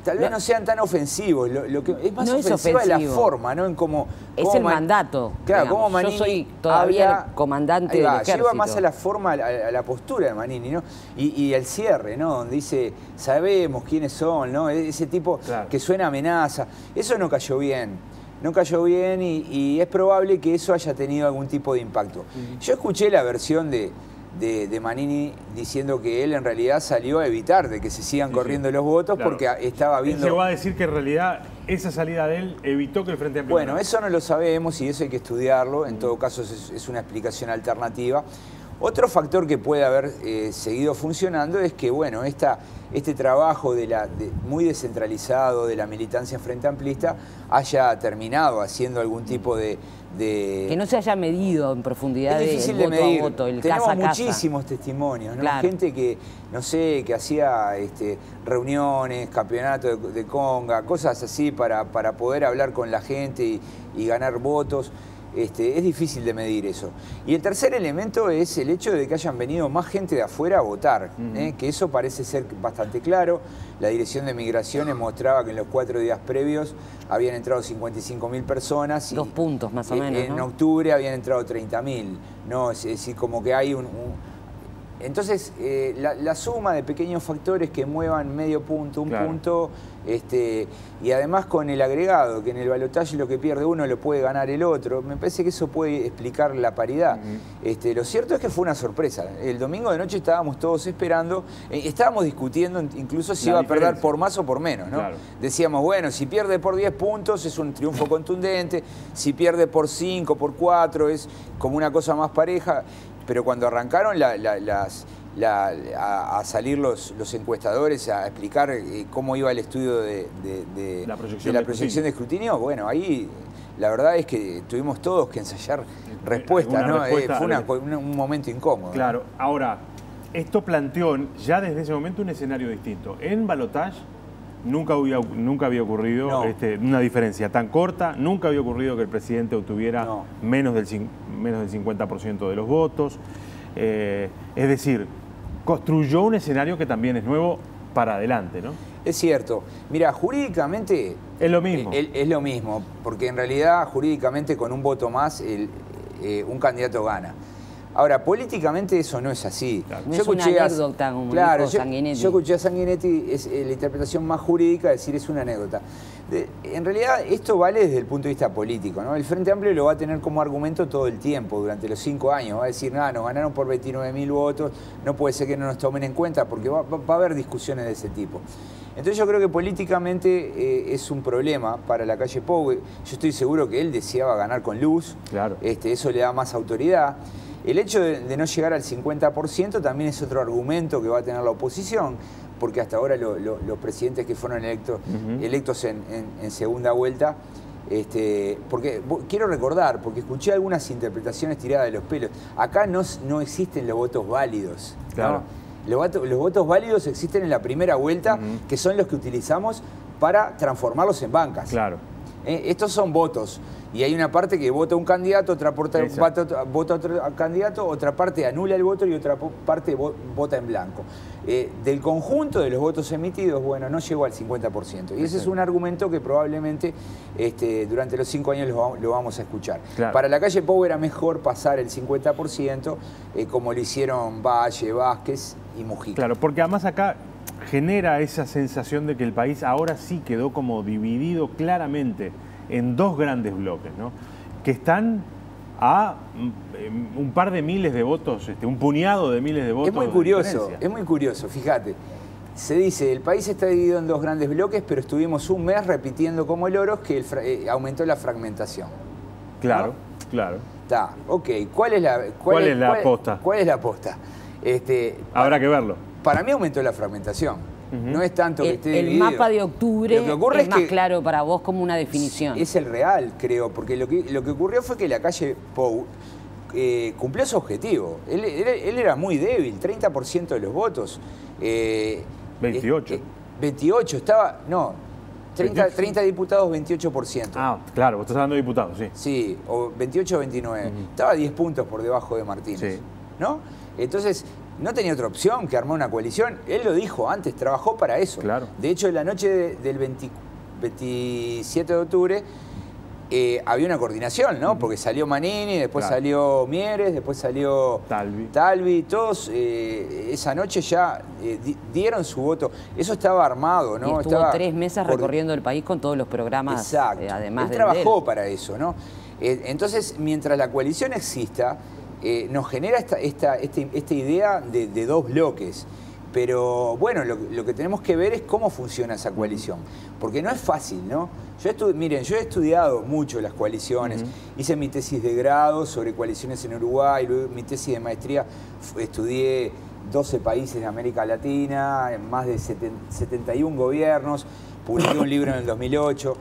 tal vez no sean tan ofensivos. Lo que es más ofensiva es la forma, ¿no? En cómo es el mandato. Claro, cómo Manini. Yo soy todavía el comandante del ejército. Lleva más a la forma, a la postura de Manini, ¿no? Y el cierre, ¿no? Donde dice, sabemos quiénes son, ¿no? Ese tipo que suena amenaza. Eso no cayó bien. No cayó bien y es probable que eso haya tenido algún tipo de impacto. Yo escuché la versión de de Manini diciendo que él en realidad salió a evitar de que se sigan corriendo los votos, claro, porque estaba viendo... Él llegó a decir que en realidad esa salida de él evitó que el Frente Amplio... Bueno, eso no lo sabemos y eso hay que estudiarlo, en todo caso es una explicación alternativa. Otro factor que puede haber seguido funcionando es que, bueno, este trabajo muy descentralizado de la militancia frente amplista haya terminado haciendo algún tipo de... Que no se haya medido en profundidad el voto medir. a voto, el Tenemos casa a casa. muchísimos testimonios, ¿no? Claro. Gente que, no sé, que hacía reuniones, campeonatos de conga, cosas así para poder hablar con la gente y ganar votos. Es difícil de medir eso. Y el tercer elemento es el hecho de que hayan venido más gente de afuera a votar, que eso parece ser bastante claro. La Dirección de Migraciones mostraba que en los 4 días previos habían entrado 55.000 personas. 2 puntos más o menos, En ¿no? octubre habían entrado 30.000. ¿No? Es decir, como que hay Entonces, la suma de pequeños factores que muevan medio punto, un claro, punto, y además con el agregado, que en el balotaje lo que pierde uno lo puede ganar el otro, me parece que eso puede explicar la paridad. Lo cierto es que fue una sorpresa. El domingo de noche estábamos todos esperando, estábamos discutiendo incluso si iba a perder por más o por menos, ¿no? Claro. Decíamos, bueno, si pierde por 10 puntos es un triunfo contundente, si pierde por 5, por 4 es como una cosa más pareja. Pero cuando arrancaron a salir los encuestadores a explicar cómo iba el estudio de la proyección de escrutinio, bueno, ahí la verdad es que tuvimos todos que ensayar respuestas, ¿no? Fue un momento incómodo. Claro, ¿no? Ahora, esto planteó ya desde ese momento un escenario distinto. En balotaje nunca había ocurrido una diferencia tan corta, nunca había ocurrido que el presidente obtuviera menos del 50% de los votos. Es decir, construyó un escenario que también es nuevo para adelante, ¿no? Es cierto. Mira, jurídicamente... Es lo mismo. Es lo mismo, porque en realidad jurídicamente con un voto más un candidato gana. Ahora, políticamente eso no es así. Claro. No es una anécdota, como dijo Sanguinetti. Yo escuché a Sanguinetti, es la interpretación más jurídica, decir es una anécdota. En realidad esto vale desde el punto de vista político, ¿no? El Frente Amplio lo va a tener como argumento todo el tiempo, durante los 5 años. Va a decir, nada, nos ganaron por 29.000 votos, no puede ser que no nos tomen en cuenta, porque va a haber discusiones de ese tipo. Entonces yo creo que políticamente es un problema para la calle Pou. Yo estoy seguro que él deseaba ganar con luz. Claro. Eso le da más autoridad. El hecho de no llegar al 50% también es otro argumento que va a tener la oposición, porque hasta ahora los presidentes que fueron electos en segunda vuelta, porque quiero recordar, porque escuché algunas interpretaciones tiradas de los pelos, acá no existen los votos válidos, ¿no? Claro. Los votos válidos existen en la primera vuelta, que son los que utilizamos para transformarlos en bancas. Claro. Estos son votos. Y hay una parte que vota un candidato, otra parte vota otro candidato, otra parte anula el voto y otra parte vota en blanco. Del conjunto de los votos emitidos, bueno, no llegó al 50%. Y ese es un argumento que probablemente durante los 5 años lo vamos a escuchar. Claro. Para la calle Pou era mejor pasar el 50%, como lo hicieron Valle, Vázquez y Mujica. Claro, porque además acá genera esa sensación de que el país ahora sí quedó como dividido claramente en 2 grandes bloques, ¿no? Que están a un par de miles de votos, un puñado de miles de votos. Es muy curioso, fíjate. Se dice, el país está dividido en 2 grandes bloques, pero estuvimos un mes repitiendo como loros que aumentó la fragmentación. Claro, ¿no? Claro. Está, ok. ¿Cuál es la aposta? ¿Cuál es la aposta? Habrá que verlo. Para mí aumentó la fragmentación. No es tanto que esté dividido. El mapa de octubre es más claro para vos como una definición. Es el real, creo, porque lo que ocurrió fue que la calle Pou cumplió su objetivo. Él era muy débil, 30% de los votos. 28. 28, estaba... No, 30 diputados, 28%. Ah, claro, vos estás hablando de diputados, sí. Sí, o 28 o 29. Estaba 10 puntos por debajo de Martínez. Sí. ¿No? Entonces... No tenía otra opción que armar una coalición. Él lo dijo antes, trabajó para eso. Claro. De hecho, en la noche del 27 de octubre había una coordinación, ¿no? Porque salió Manini, después salió Mieres, después salió Talvi. Todos esa noche ya dieron su voto. Eso estaba armado, ¿no? Y estuvo 3 meses recorriendo el país con todos los programas. Exacto. Además él trabajó para eso, ¿no? Entonces, mientras la coalición exista, nos genera esta idea de dos bloques. Pero bueno, lo que tenemos que ver es cómo funciona esa coalición. Porque no es fácil, ¿no? Miren, yo he estudiado mucho las coaliciones. Hice mi tesis de grado sobre coaliciones en Uruguay, luego mi tesis de maestría estudié 12 países de América Latina, más de 71 gobiernos, publiqué un libro en el 2008.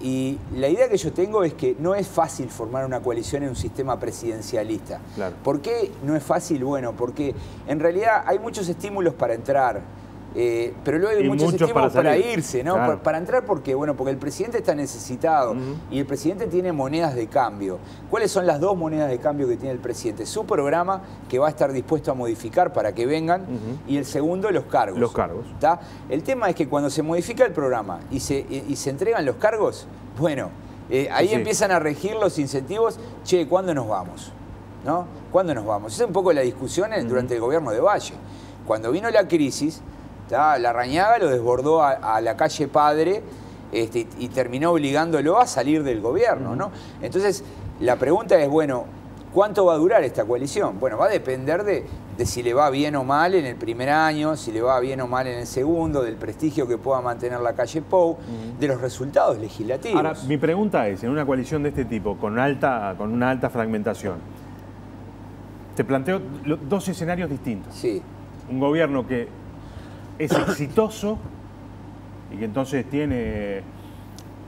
Y la idea que yo tengo es que no es fácil formar una coalición en un sistema presidencialista. Claro. ¿Por qué no es fácil? Bueno, porque en realidad hay muchos estímulos para entrar, pero luego hay muchos estímulos para irse, ¿no? Claro. Para entrar porque el presidente está necesitado y el presidente tiene monedas de cambio. ¿Cuáles son las dos monedas de cambio que tiene el presidente? Su programa, que va a estar dispuesto a modificar para que vengan, y el segundo, los cargos. Los cargos. ¿Tá? El tema es que cuando se modifica el programa y se entregan los cargos, bueno, ahí empiezan a regir los incentivos. Che, ¿cuándo nos vamos? ¿No? ¿Cuándo nos vamos? Esa es un poco la discusión durante el gobierno de Valle. Cuando vino la crisis, Larrañaga lo desbordó a la calle Padre y terminó obligándolo a salir del gobierno, ¿no? Entonces, la pregunta es, bueno, ¿cuánto va a durar esta coalición? Bueno, va a depender de si le va bien o mal en el primer año, si le va bien o mal en el segundo, del prestigio que pueda mantener la calle Pou, de los resultados legislativos. Ahora, mi pregunta es, en una coalición de este tipo, con una alta fragmentación, te planteo dos escenarios distintos. Sí. Un gobierno que es exitoso y que entonces tiene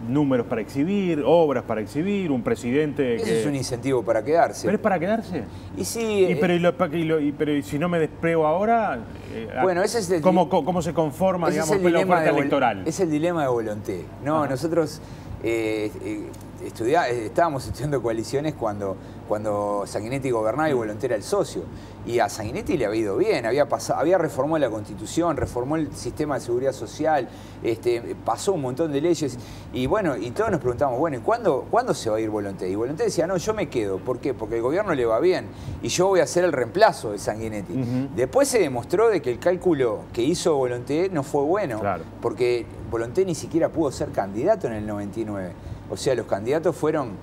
números para exhibir, obras para exhibir, un presidente Eso es un incentivo para quedarse. ¿Pero es para quedarse? Y sí... Pero si no me desprego ahora, bueno, ese es ¿cómo se conforma, digamos, la oferta electoral? Es el dilema de Volonté. No, nosotros estábamos estudiando coaliciones cuando Sanguinetti gobernaba y Volonté era el socio. Y a Sanguinetti le había ido bien, había reformado la Constitución, reformó el sistema de seguridad social, pasó un montón de leyes. Y bueno, y todos nos preguntamos, bueno, ¿y cuándo se va a ir Volonté? Y Volonté decía, no, yo me quedo. ¿Por qué? Porque el gobierno le va bien y yo voy a ser el reemplazo de Sanguinetti. Después se demostró de que el cálculo que hizo Volonté no fue bueno, porque Volonté ni siquiera pudo ser candidato en el 99. O sea, los candidatos fueron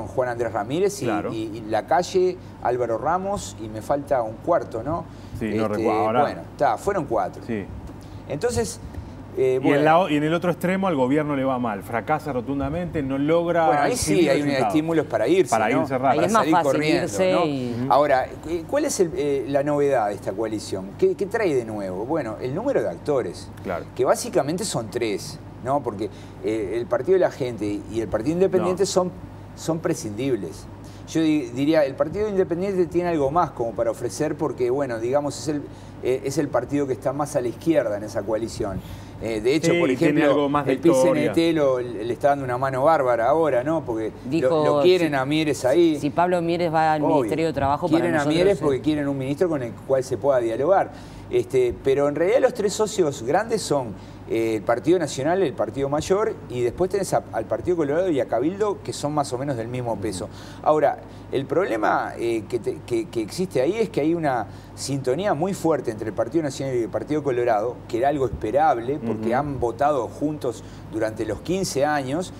Juan Andrés Ramírez y Lacalle, Álvaro Ramos, y me falta un cuarto, ¿no? Sí, no recuerdo ahora. Bueno, fueron 4. Sí. Entonces... y en el otro extremo al gobierno le va mal, fracasa rotundamente, no logra... Bueno, ahí sí hay estímulos para irse, para irse rápido. Para salir corriendo, ¿no? Ahora, ¿cuál es la novedad de esta coalición? ¿Qué trae de nuevo? Bueno, el número de actores, que básicamente son 3, ¿no? Porque el Partido de la Gente y el Partido Independiente son prescindibles. Yo diría, el Partido Independiente tiene algo más como para ofrecer porque, bueno, digamos, es el partido que está más a la izquierda en esa coalición. De hecho, por ejemplo, el PCNT le está dando una mano bárbara ahora, ¿no? Porque lo quieren a Mieres ahí. Si Pablo Mieres va al Ministerio de Trabajo, quieren a Mieres porque quieren un ministro con el cual se pueda dialogar. Pero en realidad los 3 socios grandes son el Partido Nacional, el Partido Mayor, y después tenés al Partido Colorado y a Cabildo, que son más o menos del mismo peso. Ahora, el problema que existe ahí es que hay una sintonía muy fuerte entre el Partido Nacional y el Partido Colorado, que era algo esperable, porque han votado juntos durante los 15 años,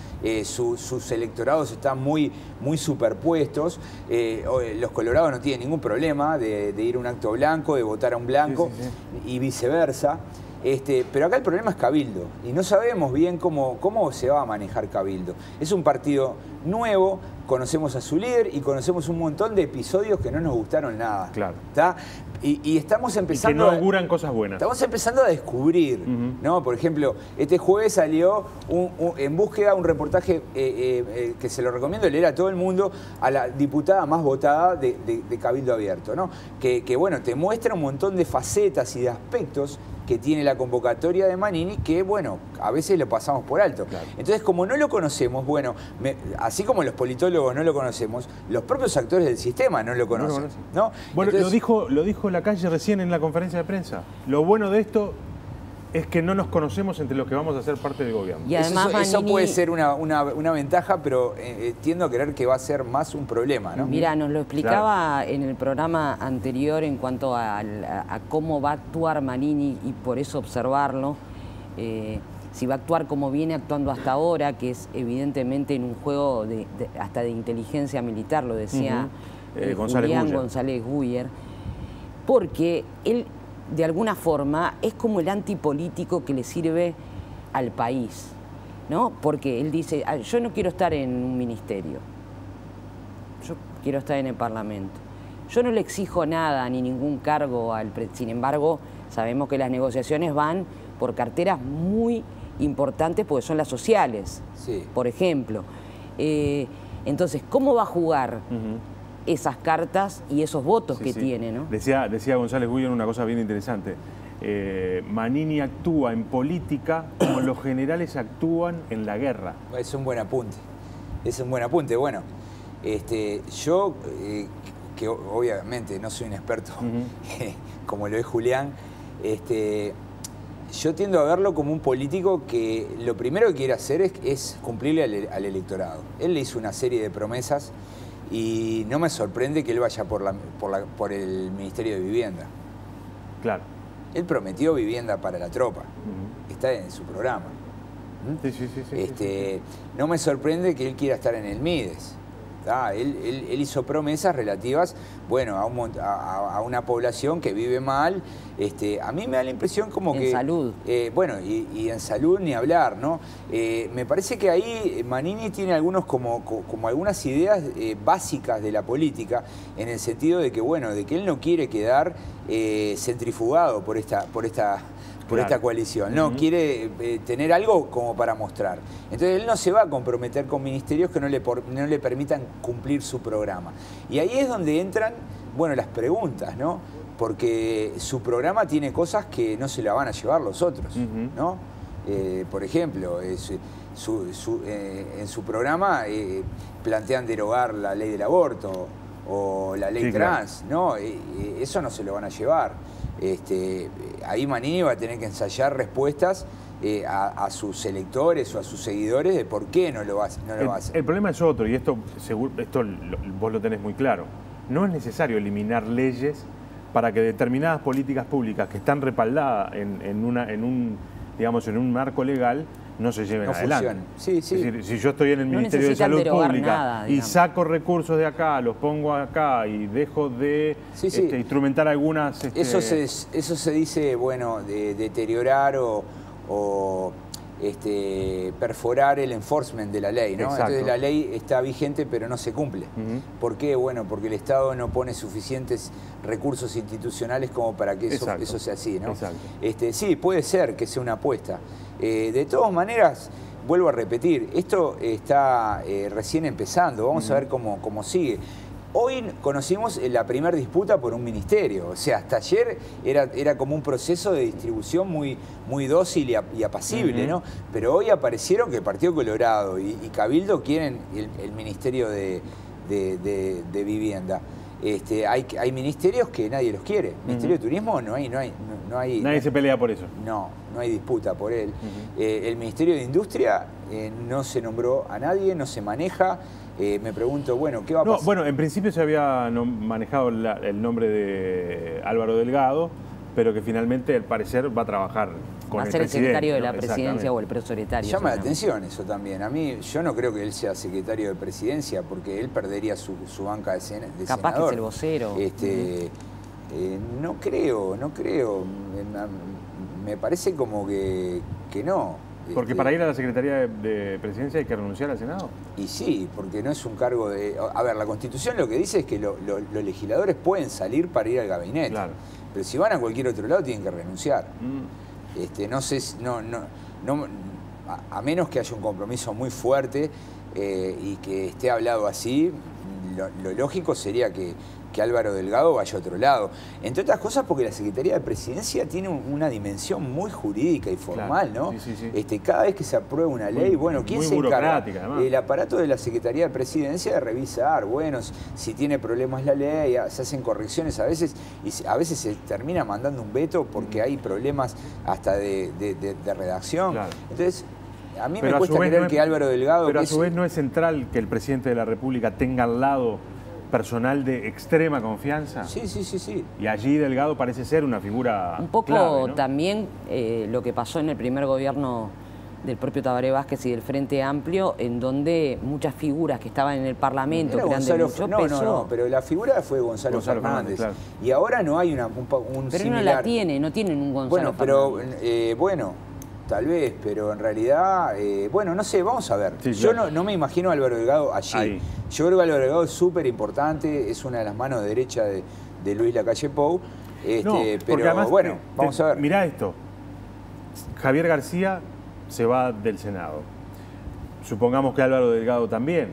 sus electorados están muy superpuestos, los colorados no tienen ningún problema de ir a un acto blanco, de votar a un blanco, y viceversa. Pero acá el problema es Cabildo y no sabemos bien cómo se va a manejar Cabildo. Es un partido nuevo, conocemos a su líder y conocemos un montón de episodios que no nos gustaron nada. Claro. ¿Tá? Y estamos empezando... Y que no auguran cosas buenas. Estamos empezando a descubrir, ¿no? Por ejemplo, este jueves salió en búsqueda un reportaje que se lo recomiendo leer a todo el mundo, a la diputada más votada de Cabildo Abierto, ¿no? Que bueno, te muestra un montón de facetas y de aspectos que tiene la convocatoria de Manini, que bueno, a veces lo pasamos por alto. Claro. Entonces, como no lo conocemos, bueno, así como los politólogos no lo conocemos, los propios actores del sistema no lo conocen. ¿No? Bueno, entonces, lo dijo Lacalle recién en la conferencia de prensa. Lo bueno de esto es que no nos conocemos entre los que vamos a ser parte del gobierno. Y además, eso puede ser una ventaja, pero tiendo a creer que va a ser más un problema, ¿no? Mira, nos lo explicaba en el programa anterior en cuanto a cómo va a actuar Manini y por eso observarlo. si va a actuar como viene actuando hasta ahora, que es evidentemente en un juego hasta de inteligencia militar, lo decía Julián González Guyer, porque él de alguna forma es como el antipolítico que le sirve al país, ¿no? Porque él dice, yo no quiero estar en un ministerio, yo quiero estar en el Parlamento. Yo no le exijo nada ni ningún cargo al presidente. Sin embargo, sabemos que las negociaciones van por carteras muy importantes porque son las sociales, por ejemplo. Entonces, ¿cómo va a jugar esas cartas y esos votos que tiene, ¿no? Decía González Guyer una cosa bien interesante. Manini actúa en política como los generales actúan en la guerra. Es un buen apunte. Es un buen apunte. Bueno, yo, que obviamente no soy un experto como lo es Julián, yo tiendo a verlo como un político que lo primero que quiere hacer es cumplirle al electorado. Él le hizo una serie de promesas y no me sorprende que él vaya por el Ministerio de Vivienda. Claro. Él prometió vivienda para la tropa. Está en su programa. No me sorprende que él quiera estar en el Mides. Él hizo promesas relativas, bueno, a una población que vive mal. A mí me da la impresión como que... En salud. Bueno, y en salud ni hablar, ¿no? Me parece que ahí Manini tiene como algunas ideas básicas de la política, en el sentido de que, bueno, de que él no quiere quedar centrifugado por esta coalición, no, quiere tener algo como para mostrar. Entonces él no se va a comprometer con ministerios que no le permitan cumplir su programa. Y ahí es donde entran, bueno, las preguntas, ¿no? Porque su programa tiene cosas que no se la van a llevar los otros, ¿no? Por ejemplo, en su programa plantean derogar la ley del aborto o la ley trans, ¿no? Eso no se lo van a llevar. Ahí Manini va a tener que ensayar respuestas a sus electores o a sus seguidores de por qué no lo va a hacer. El problema es otro, y esto vos lo tenés muy claro. No es necesario eliminar leyes para que determinadas políticas públicas que están respaldadas en un marco legal no se lleven adelante. Es decir, si yo estoy en el Ministerio de Salud Pública y saco recursos de acá, los pongo acá y dejo de instrumentar algunas... Eso se dice, bueno, de deteriorar o perforar el enforcement de la ley, ¿no? Entonces la ley está vigente pero no se cumple. ¿Por qué? Bueno, porque el Estado no pone suficientes recursos institucionales como para que eso sea así, ¿no? Sí, puede ser que sea una apuesta. De todas maneras, vuelvo a repetir, esto está recién empezando, vamos a ver cómo sigue. Hoy conocimos la primera disputa por un ministerio, o sea, hasta ayer era como un proceso de distribución muy dócil y apacible, ¿no? Pero hoy aparecieron que el Partido Colorado y Cabildo quieren el Ministerio de Vivienda. Hay ministerios que nadie los quiere. Ministerio de Turismo no hay. Nadie se pelea por eso. No hay disputa por él. El Ministerio de Industria no se nombró a nadie, no se maneja. Me pregunto, bueno, ¿qué va a pasar? Bueno, en principio se había manejado el nombre de Álvaro Delgado, pero que finalmente, al parecer, va a trabajar con el presidente. Va a ser el secretario de la presidencia o el presoretario. Llama la atención eso también. A mí, yo no creo que él sea secretario de presidencia, porque él perdería su banca de senador. Capaz que es el vocero. No creo. Me parece como que no. Porque para ir a la Secretaría de Presidencia hay que renunciar al Senado. Y sí, porque no es un cargo de... A ver, la Constitución lo que dice es que los legisladores pueden salir para ir al gabinete. Claro. Pero si van a cualquier otro lado tienen que renunciar. No sé, a menos que haya un compromiso muy fuerte y que esté hablado así, lo lógico sería que Álvaro Delgado vaya a otro lado. Entre otras cosas porque la Secretaría de Presidencia tiene una dimensión muy jurídica y formal, ¿no? Cada vez que se aprueba una ley, bueno, ¿quién se encarga? Además. El aparato de la Secretaría de Presidencia de revisar, bueno, si tiene problemas la ley, se hacen correcciones a veces, y a veces se termina mandando un veto porque hay problemas hasta de redacción. Claro. Entonces, a mí me cuesta creer que Álvaro Delgado... Pero a su vez no es central que el presidente de la República tenga al lado personal de extrema confianza. Sí. Y allí Delgado parece ser una figura un poco clave, ¿no? También lo que pasó en el primer gobierno del propio Tabaré Vázquez y del Frente Amplio, en donde muchas figuras que estaban en el Parlamento, que eran de mucho peso... No, pero la figura fue Gonzalo Fernández. Claro. Y ahora no hay un pero similar... no la tiene, no tienen un Gonzalo Fernández. Bueno, tal vez, pero en realidad, bueno, no sé, vamos a ver. Sí, yo no me imagino a Álvaro Delgado allí. Ahí. Yo creo que Álvaro Delgado es súper importante, es una de las manos derechas de Luis Lacalle Pou. Pero además, bueno, vamos a ver. Mirá esto. Javier García se va del Senado. Supongamos que Álvaro Delgado también.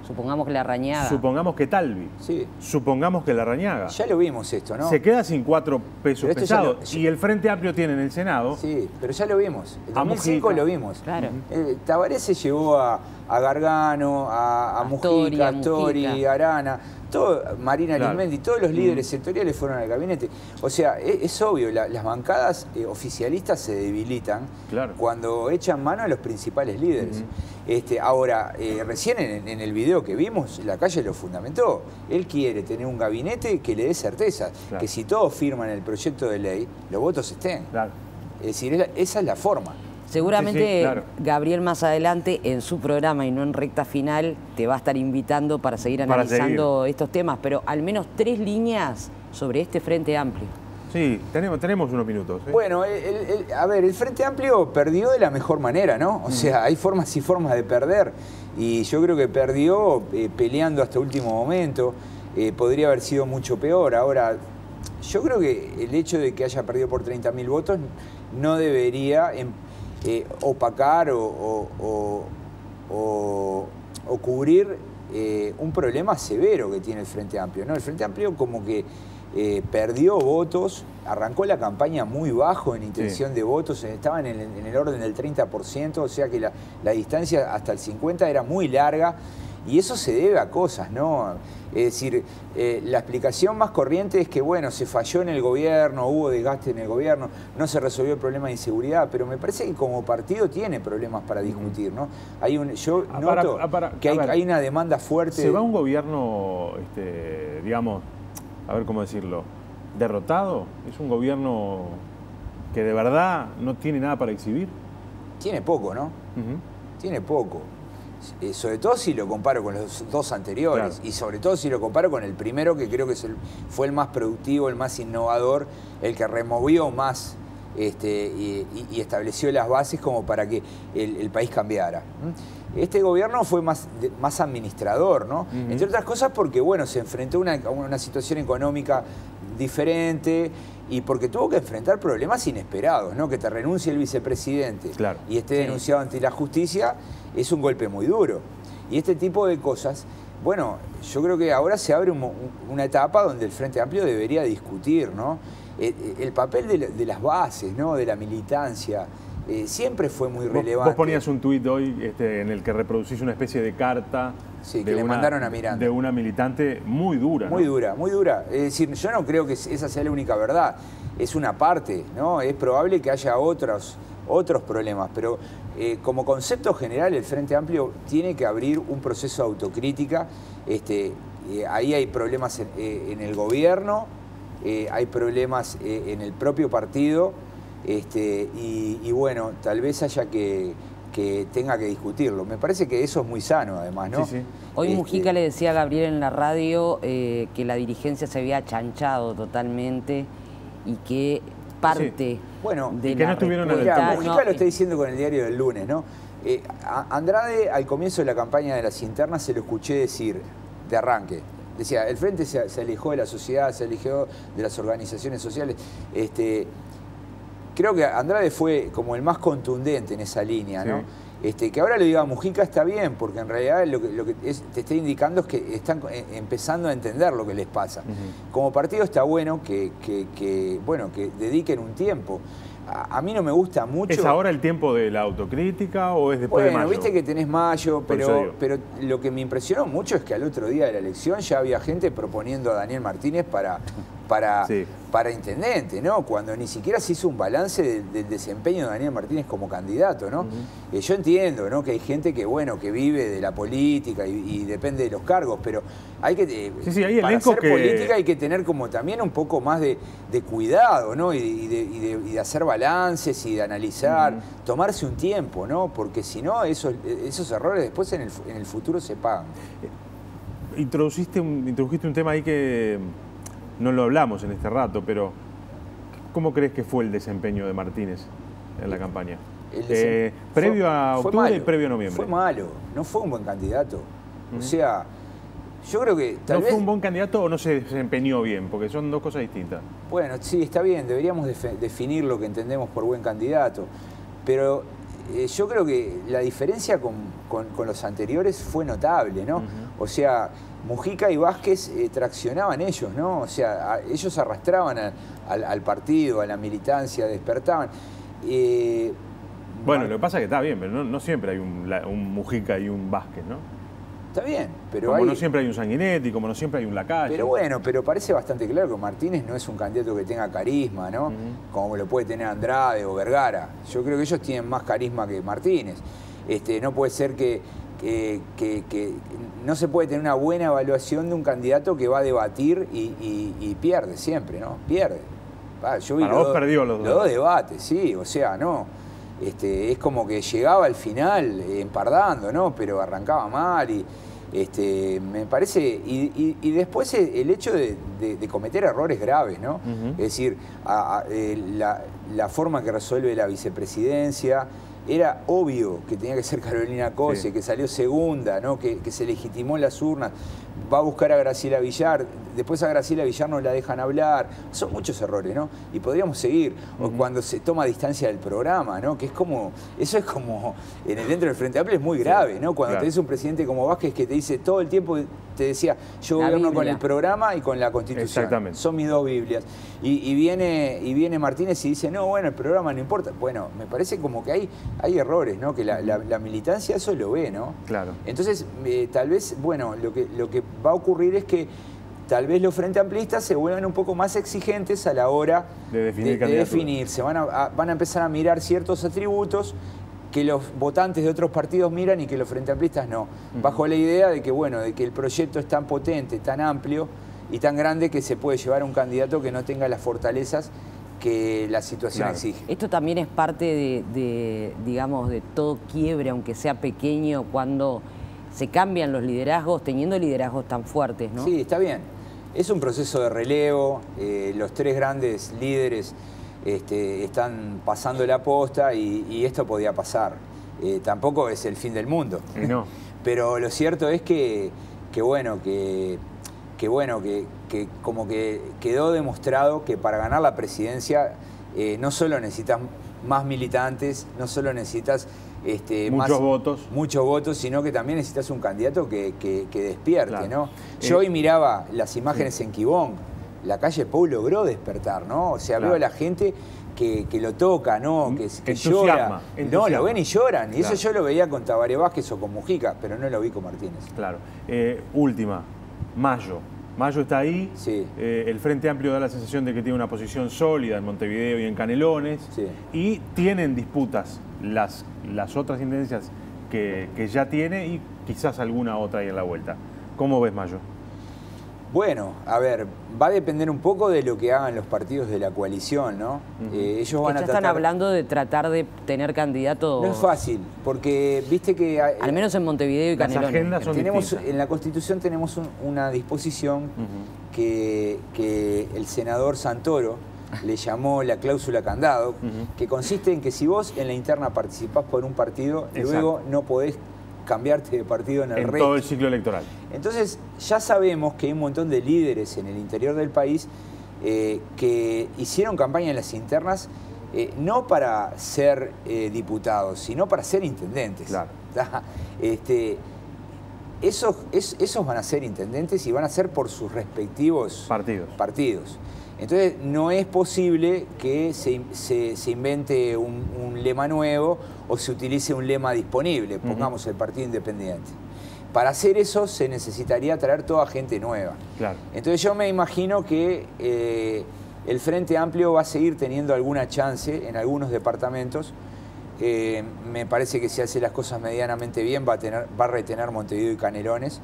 Supongamos que Larrañaga. Supongamos que Talvi. Sí. Supongamos que Larrañaga. Ya lo vimos esto, ¿no? Se queda sin 4 pesos pesados. Y el Frente Amplio tiene en el Senado. Sí, pero ya lo vimos. En 2005 lo vimos. Claro. Tabaré se llevó a Gargano, a Mujica, a Astori, Arana, Marina Arismendi, todos los líderes sectoriales fueron al gabinete. O sea, es obvio, las bancadas oficialistas se debilitan cuando echan mano a los principales líderes. Ahora, recién en el video que vimos, Lacalle lo fundamentó. Él quiere tener un gabinete que le dé certeza, que si todos firman el proyecto de ley, los votos estén. Es decir, esa es la forma. Seguramente Gabriel más adelante en su programa y no en recta final te va a estar invitando para seguir analizando estos temas, pero al menos 3 líneas sobre este Frente Amplio. Sí, tenemos unos minutos. Bueno, a ver, el Frente Amplio perdió de la mejor manera, ¿no? O sea, hay formas y formas de perder y yo creo que perdió peleando hasta último momento. Podría haber sido mucho peor. Ahora, yo creo que el hecho de que haya perdido por 30.000 votos no debería opacar o cubrir un problema severo que tiene el Frente Amplio, ¿no? El Frente Amplio como que perdió votos, arrancó la campaña muy bajo en intención de votos, estaban en el orden del 30%, o sea que la distancia hasta el 50% era muy larga y eso se debe a cosas, ¿no? Es decir, la explicación más corriente es que, bueno, se falló en el gobierno, hubo desgaste en el gobierno, no se resolvió el problema de inseguridad, pero me parece que como partido tiene problemas para discutir, ¿no? Yo noto que hay una demanda fuerte. ¿Se va un gobierno, digamos, a ver cómo decirlo, derrotado? ¿Es un gobierno que de verdad no tiene nada para exhibir? Tiene poco, ¿no? Tiene poco. Sobre todo si lo comparo con los 2 anteriores y sobre todo si lo comparo con el primero, que creo que fue el más productivo, el más innovador, el que removió más y estableció las bases como para que el país cambiara. Este gobierno fue más administrador, ¿no? Entre otras cosas porque, bueno, se enfrentó a una situación económica diferente y porque tuvo que enfrentar problemas inesperados, ¿no? Que te renuncie el vicepresidente y esté denunciado ante la justicia es un golpe muy duro. Y este tipo de cosas, bueno, yo creo que ahora se abre una etapa donde el Frente Amplio debería discutir, ¿no? El papel de las bases, ¿no? De la militancia, siempre fue muy relevante. Vos ponías un tuit hoy en el que reproducís una especie de carta que le mandaron a Miranda. De una militante muy dura, ¿no? Muy dura, muy dura. Es decir, yo no creo que esa sea la única verdad. Es una parte, ¿no? Es probable que haya otros problemas, pero como concepto general el Frente Amplio tiene que abrir un proceso de autocrítica. Ahí hay problemas en el gobierno, hay problemas en el propio partido, y bueno, tal vez haya que tenga que discutirlo. Me parece que eso es muy sano, además, ¿no? Sí. Hoy Mujica le decía a Gabriel en la radio que la dirigencia se había chanchado totalmente y que parte bueno, de que no estuvieron en el Mujica lo está diciendo con el diario del lunes, ¿no? Andrade, al comienzo de la campaña de las internas, se lo escuché decir de arranque. Decía, el Frente se alejó de la sociedad, se alejó de las organizaciones sociales. Creo que Andrade fue como el más contundente en esa línea, ¿no? Que ahora lo diga Mujica está bien, porque en realidad lo que te está indicando es que están empezando a entender lo que les pasa. Como partido está bueno que dediquen un tiempo. A mí no me gusta mucho. ¿Es ahora el tiempo de la autocrítica o es después de mayo? Bueno, viste que tenés mayo, pero lo que me impresionó mucho es que al otro día de la elección ya había gente proponiendo a Daniel Martínez para para intendente, ¿no? Cuando ni siquiera se hizo un balance del desempeño de Daniel Martínez como candidato, ¿no? Yo entiendo, ¿no?, que hay gente que, bueno, que vive de la política y depende de los cargos, pero hay que para hacer política hay que tener como también un poco más de cuidado, ¿no? Y de hacer balances y de analizar, tomarse un tiempo, ¿no? Porque si no, esos errores después en el futuro se pagan. Introdujiste un tema ahí que no lo hablamos en este rato, pero ¿cómo crees que fue el desempeño de Martínez en la campaña? Previo a octubre y previo a noviembre. Fue malo, no fue un buen candidato. O sea, yo creo que tal vez... ¿No fue un buen candidato o no se desempeñó bien? Porque son dos cosas distintas. Bueno, sí, está bien, deberíamos definir lo que entendemos por buen candidato, pero yo creo que la diferencia con los anteriores fue notable, ¿no? O sea, Mujica y Vázquez traccionaban ellos, ¿no? O sea, ellos arrastraban al partido, a la militancia, despertaban. Bueno, lo que pasa es que está bien, pero no siempre hay un Mujica y un Vázquez, ¿no? Está bien, pero como no siempre hay un Sanguinetti, como no siempre hay un Lacalle. Pero bueno, pero parece bastante claro que Martínez no es un candidato que tenga carisma, ¿no? Como lo puede tener Andrade o Vergara. Yo creo que ellos tienen más carisma que Martínez. No puede ser que no se puede tener una buena evaluación de un candidato que va a debatir y pierde siempre, ¿no? Pierde. Yo vi vos perdió los dos debates, sí, o sea, no. Es como que llegaba al final empardando, ¿no? Pero arrancaba mal y me parece... Y después el hecho de cometer errores graves, ¿no? Es decir, la forma que resuelve la vicepresidencia... Era obvio que tenía que ser Carolina Cose, que salió segunda, ¿no? Que se legitimó en las urnas. Va a buscar a Graciela Villar, después a Graciela Villar no la dejan hablar. Son muchos errores, ¿no? Y podríamos seguir. O cuando se toma distancia del programa, ¿no? Que es como... Eso es como... Dentro del Frente Amplio es muy grave, ¿no? Cuando tenés un presidente como Vázquez que te dice todo el tiempo, te decía, yo gobierno con el programa y con la Constitución. Exactamente. Son mis dos Biblias. Y viene Martínez y dice, no, bueno, el programa no importa. Bueno, me parece como que hay errores, ¿no? Que la militancia eso lo ve, ¿no? Claro. Entonces, tal vez, bueno, lo que va a ocurrir es que tal vez los frente amplistas se vuelvan un poco más exigentes a la hora de definirse. Van a empezar a mirar ciertos atributos que los votantes de otros partidos miran y que los frente amplistas no. Bajo la idea de que, bueno, de que el proyecto es tan potente, tan amplio y tan grande que se puede llevar a un candidato que no tenga las fortalezas que la situación exige. Esto también es parte digamos, de todo quiebre, aunque sea pequeño, cuando se cambian los liderazgos, teniendo liderazgos tan fuertes, ¿no? Sí, está bien. Es un proceso de relevo, los tres grandes líderes están pasando la posta y esto podía pasar. Tampoco es el fin del mundo. No. Pero lo cierto es que como que quedó demostrado que para ganar la presidencia no solo necesitas más militantes, no solo necesitas muchos votos, sino que también necesitas un candidato que despierte, ¿no? Yo hoy miraba las imágenes en Quibón, la calle Pou logró despertar, ¿no? O sea, veo a la gente que lo toca, ¿no? Que llora. No, lo ven y lloran. Y eso yo lo veía con Tabaré Vázquez o con Mujica, pero no lo vi con Martínez. Claro. Última, Mayo. Mayo está ahí, el Frente Amplio da la sensación de que tiene una posición sólida en Montevideo y en Canelones, y tienen disputas las otras intendencias que ya tiene y quizás alguna otra ahí en la vuelta. ¿Cómo ves Mayo? Bueno, a ver, va a depender un poco de lo que hagan los partidos de la coalición, ¿no? Ellos van a están hablando de tratar de tener candidatos... No es fácil, porque viste que... al menos en Montevideo y Canelones. Las agendas son distintas. En la Constitución tenemos una disposición que el senador Santoro le llamó la cláusula candado, que consiste en que si vos en la interna participás por un partido, luego no podés cambiarte de partido en el resto. En todo el ciclo electoral. Entonces, ya sabemos que hay un montón de líderes en el interior del país que hicieron campaña en las internas no para ser diputados, sino para ser intendentes. Claro. Esos van a ser intendentes y van a ser por sus respectivos partidos. Entonces, no es posible que se invente un lema nuevo o se utilice un lema disponible, pongamos el Partido Independiente. Para hacer eso se necesitaría traer toda gente nueva. Claro. Entonces yo me imagino que el Frente Amplio va a seguir teniendo alguna chance en algunos departamentos. Me parece que si hace las cosas medianamente bien va a retener Montevideo y Canelones,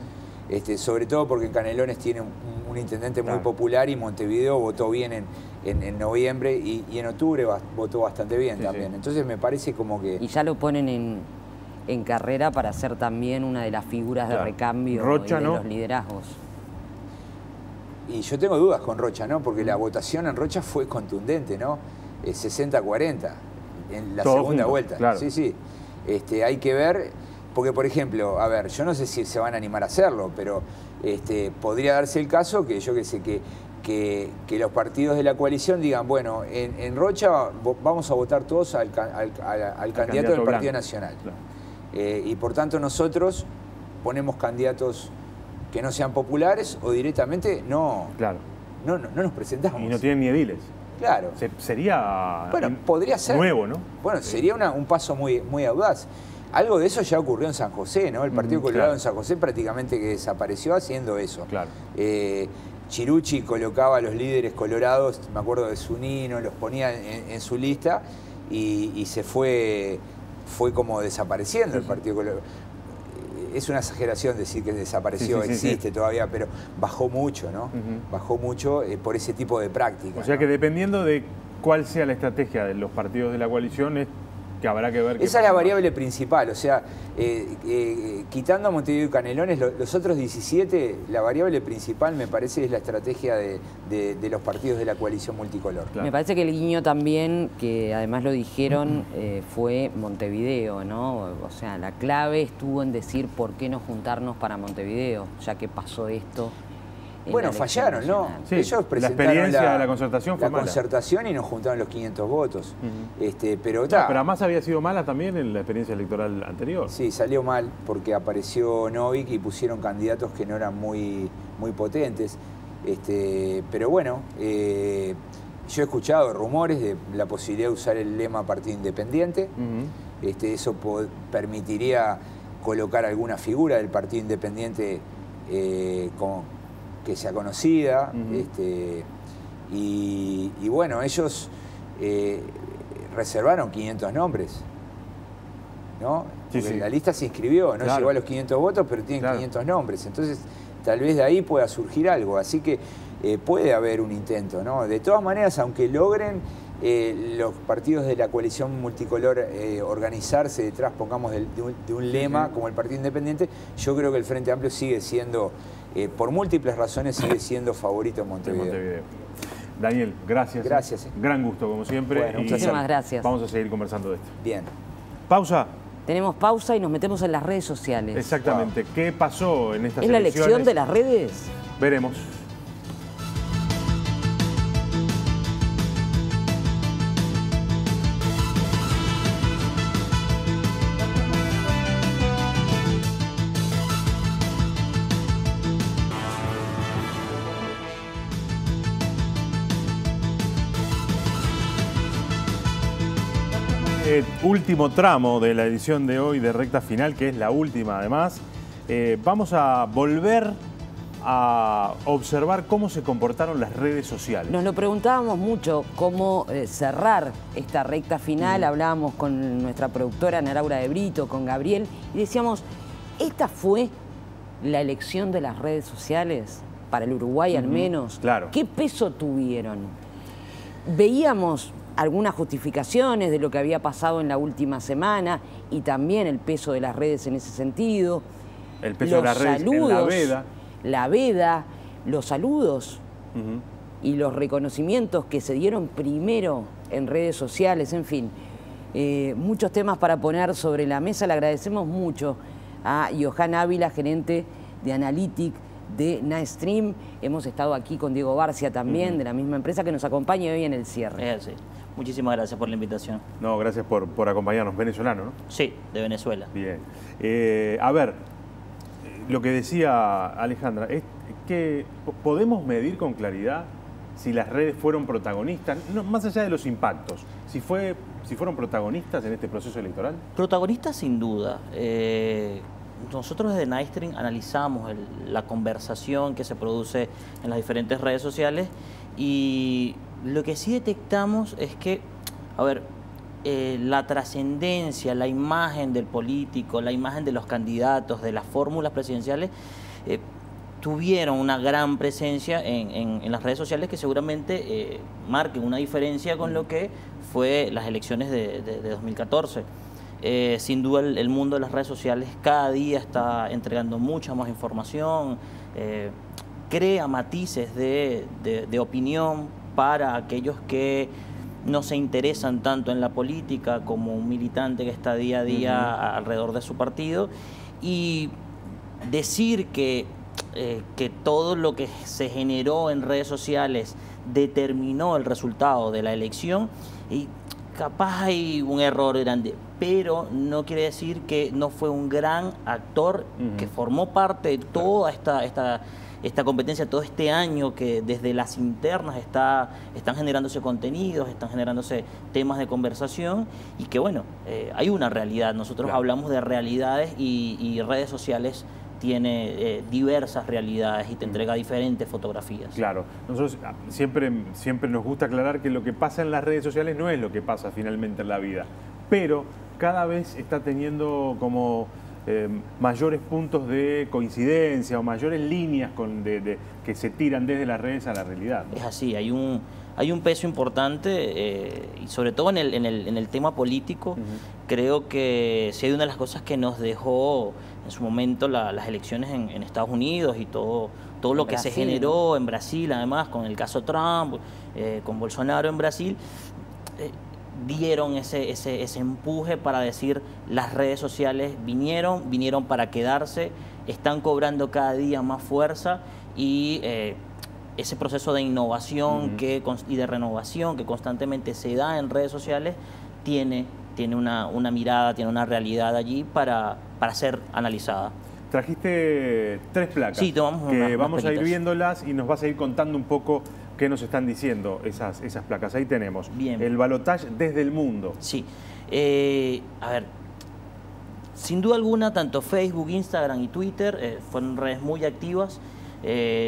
sobre todo porque Canelones tiene un intendente muy popular y Montevideo votó bien en noviembre y en octubre votó bastante bien también. Sí. Entonces me parece como que... Y ya lo ponen en carrera para ser también una de las figuras de recambio Rocha, y de los liderazgos. Y yo tengo dudas con Rocha, ¿no? Porque la votación en Rocha fue contundente, ¿no? 60-40 en la segunda vuelta. Claro. Sí, sí. Hay que ver, porque por ejemplo, a ver, yo no sé si se van a animar a hacerlo, pero podría darse el caso que yo que sé, que los partidos de la coalición digan, bueno, en Rocha vamos a votar todos al candidato del Partido Nacional. Claro. Y por tanto nosotros ponemos candidatos que no sean populares o directamente no nos presentamos. Y no tienen ni ediles. Claro. Sería podría ser nuevo, ¿no? Bueno, sería un paso muy audaz. Algo de eso ya ocurrió en San José, ¿no? El Partido Colorado en San José prácticamente que desapareció haciendo eso. Claro. Chirucci colocaba a los líderes colorados, me acuerdo de Zunino, los ponía en su lista y se fue como desapareciendo el Partido Colorado. Es una exageración decir que desapareció, existe todavía, pero bajó mucho, ¿no? Bajó mucho por ese tipo de prácticas. O sea que dependiendo de cuál sea la estrategia de los partidos de la coalición, es que habrá que ver... Esa es la variable principal, o sea, quitando a Montevideo y Canelones, los otros 17, la variable principal me parece es la estrategia de los partidos de la coalición multicolor. Claro. Me parece que el guiño también, que además lo dijeron, fue Montevideo, ¿no? O sea, la clave estuvo en decir por qué no juntarnos para Montevideo, ya que pasó esto. Bueno, fallaron, ¿no? Sí, ellos presentaron la experiencia de la concertación fue mala. La concertación y nos juntaron los 500 votos. Pero además había sido mala también en la experiencia electoral anterior. Sí, salió mal porque apareció Novik y pusieron candidatos que no eran muy potentes. Pero bueno, yo he escuchado rumores de la posibilidad de usar el lema Partido Independiente. Eso permitiría colocar alguna figura del Partido Independiente que sea conocida, y bueno, ellos reservaron 500 nombres, ¿no? Porque la lista se inscribió, no llegó a los 500 votos, pero tienen 500 nombres, entonces tal vez de ahí pueda surgir algo, así que puede haber un intento, ¿no? De todas maneras, aunque logren los partidos de la coalición multicolor organizarse detrás, pongamos, de un lema como el Partido Independiente, yo creo que el Frente Amplio sigue siendo, por múltiples razones, sigue siendo favorito en Montevideo. Daniel, gracias. Gracias. Gran gusto, como siempre. Bueno, muchísimas gracias. Vamos a seguir conversando de esto. Bien. Pausa. Tenemos pausa y nos metemos en las redes sociales. Exactamente. Wow. ¿Qué pasó en estas elecciones? ¿Es la elección de las redes? Veremos. Último tramo de la edición de hoy de Recta Final, que es la última además. Vamos a volver a observar cómo se comportaron las redes sociales. Nos lo preguntábamos mucho, cómo cerrar esta recta final. Hablábamos con nuestra productora Ana Laura de Brito, con Gabriel, y decíamos, ¿esta fue la elección de las redes sociales? Para el Uruguay al menos. Claro. ¿Qué peso tuvieron? Veíamos algunas justificaciones de lo que había pasado en la última semana y también el peso de las redes en ese sentido. El peso de las redes en la veda. La veda, los saludos y los reconocimientos que se dieron primero en redes sociales, en fin. Muchos temas para poner sobre la mesa. Le agradecemos mucho a Johan Ávila, gerente de Analytics de Nightstream. Hemos estado aquí con Diego Barcia también, de la misma empresa, que nos acompaña hoy en el cierre. Sí. Muchísimas gracias por la invitación. No, gracias por acompañarnos. Venezolano, ¿no? Sí, de Venezuela. Bien. A ver, lo que decía Alejandra, es que podemos medir con claridad si las redes fueron protagonistas, no, más allá de los impactos, si fueron protagonistas en este proceso electoral. Protagonistas sin duda. nosotros desde Nightstream analizamos la conversación que se produce en las diferentes redes sociales y lo que sí detectamos es que, a ver, la trascendencia, la imagen del político, la imagen de los candidatos, de las fórmulas presidenciales, tuvieron una gran presencia en las redes sociales que seguramente marquen una diferencia con lo que fue las elecciones de 2014. Sin duda el mundo de las redes sociales cada día está entregando mucha más información, crea matices de opinión para aquellos que no se interesan tanto en la política como un militante que está día a día alrededor de su partido, y decir que todo lo que se generó en redes sociales determinó el resultado de la elección, y capaz hay un error grande, pero no quiere decir que no fue un gran actor que formó parte de toda esta competencia, todo este año, que desde las internas están generándose contenidos, están generándose temas de conversación, y que bueno, hay una realidad. Nosotros hablamos de realidades y redes sociales tiene diversas realidades y te entrega diferentes fotografías. Claro, nosotros siempre nos gusta aclarar que lo que pasa en las redes sociales no es lo que pasa finalmente en la vida, pero cada vez está teniendo como mayores puntos de coincidencia o mayores líneas que se tiran desde las redes a la realidad, ¿no? Es así, hay un peso importante y sobre todo en el tema político. Creo que si hay una de las cosas que nos dejó en su momento las elecciones en Estados Unidos y todo lo que se generó en Brasil, además con el caso Trump, con Bolsonaro en Brasil, dieron ese empuje para decir las redes sociales vinieron para quedarse, están cobrando cada día más fuerza, y ese proceso de innovación y de renovación que constantemente se da en redes sociales tiene una mirada, tiene una realidad allí para ser analizada. Trajiste 3 placas, sí, vamos a ir viéndolas y nos vas a ir contando un poco qué nos están diciendo esas placas. Ahí tenemos. Bien. El balotaje desde el mundo. Sí. A ver, sin duda alguna, tanto Facebook, Instagram y Twitter fueron redes muy activas.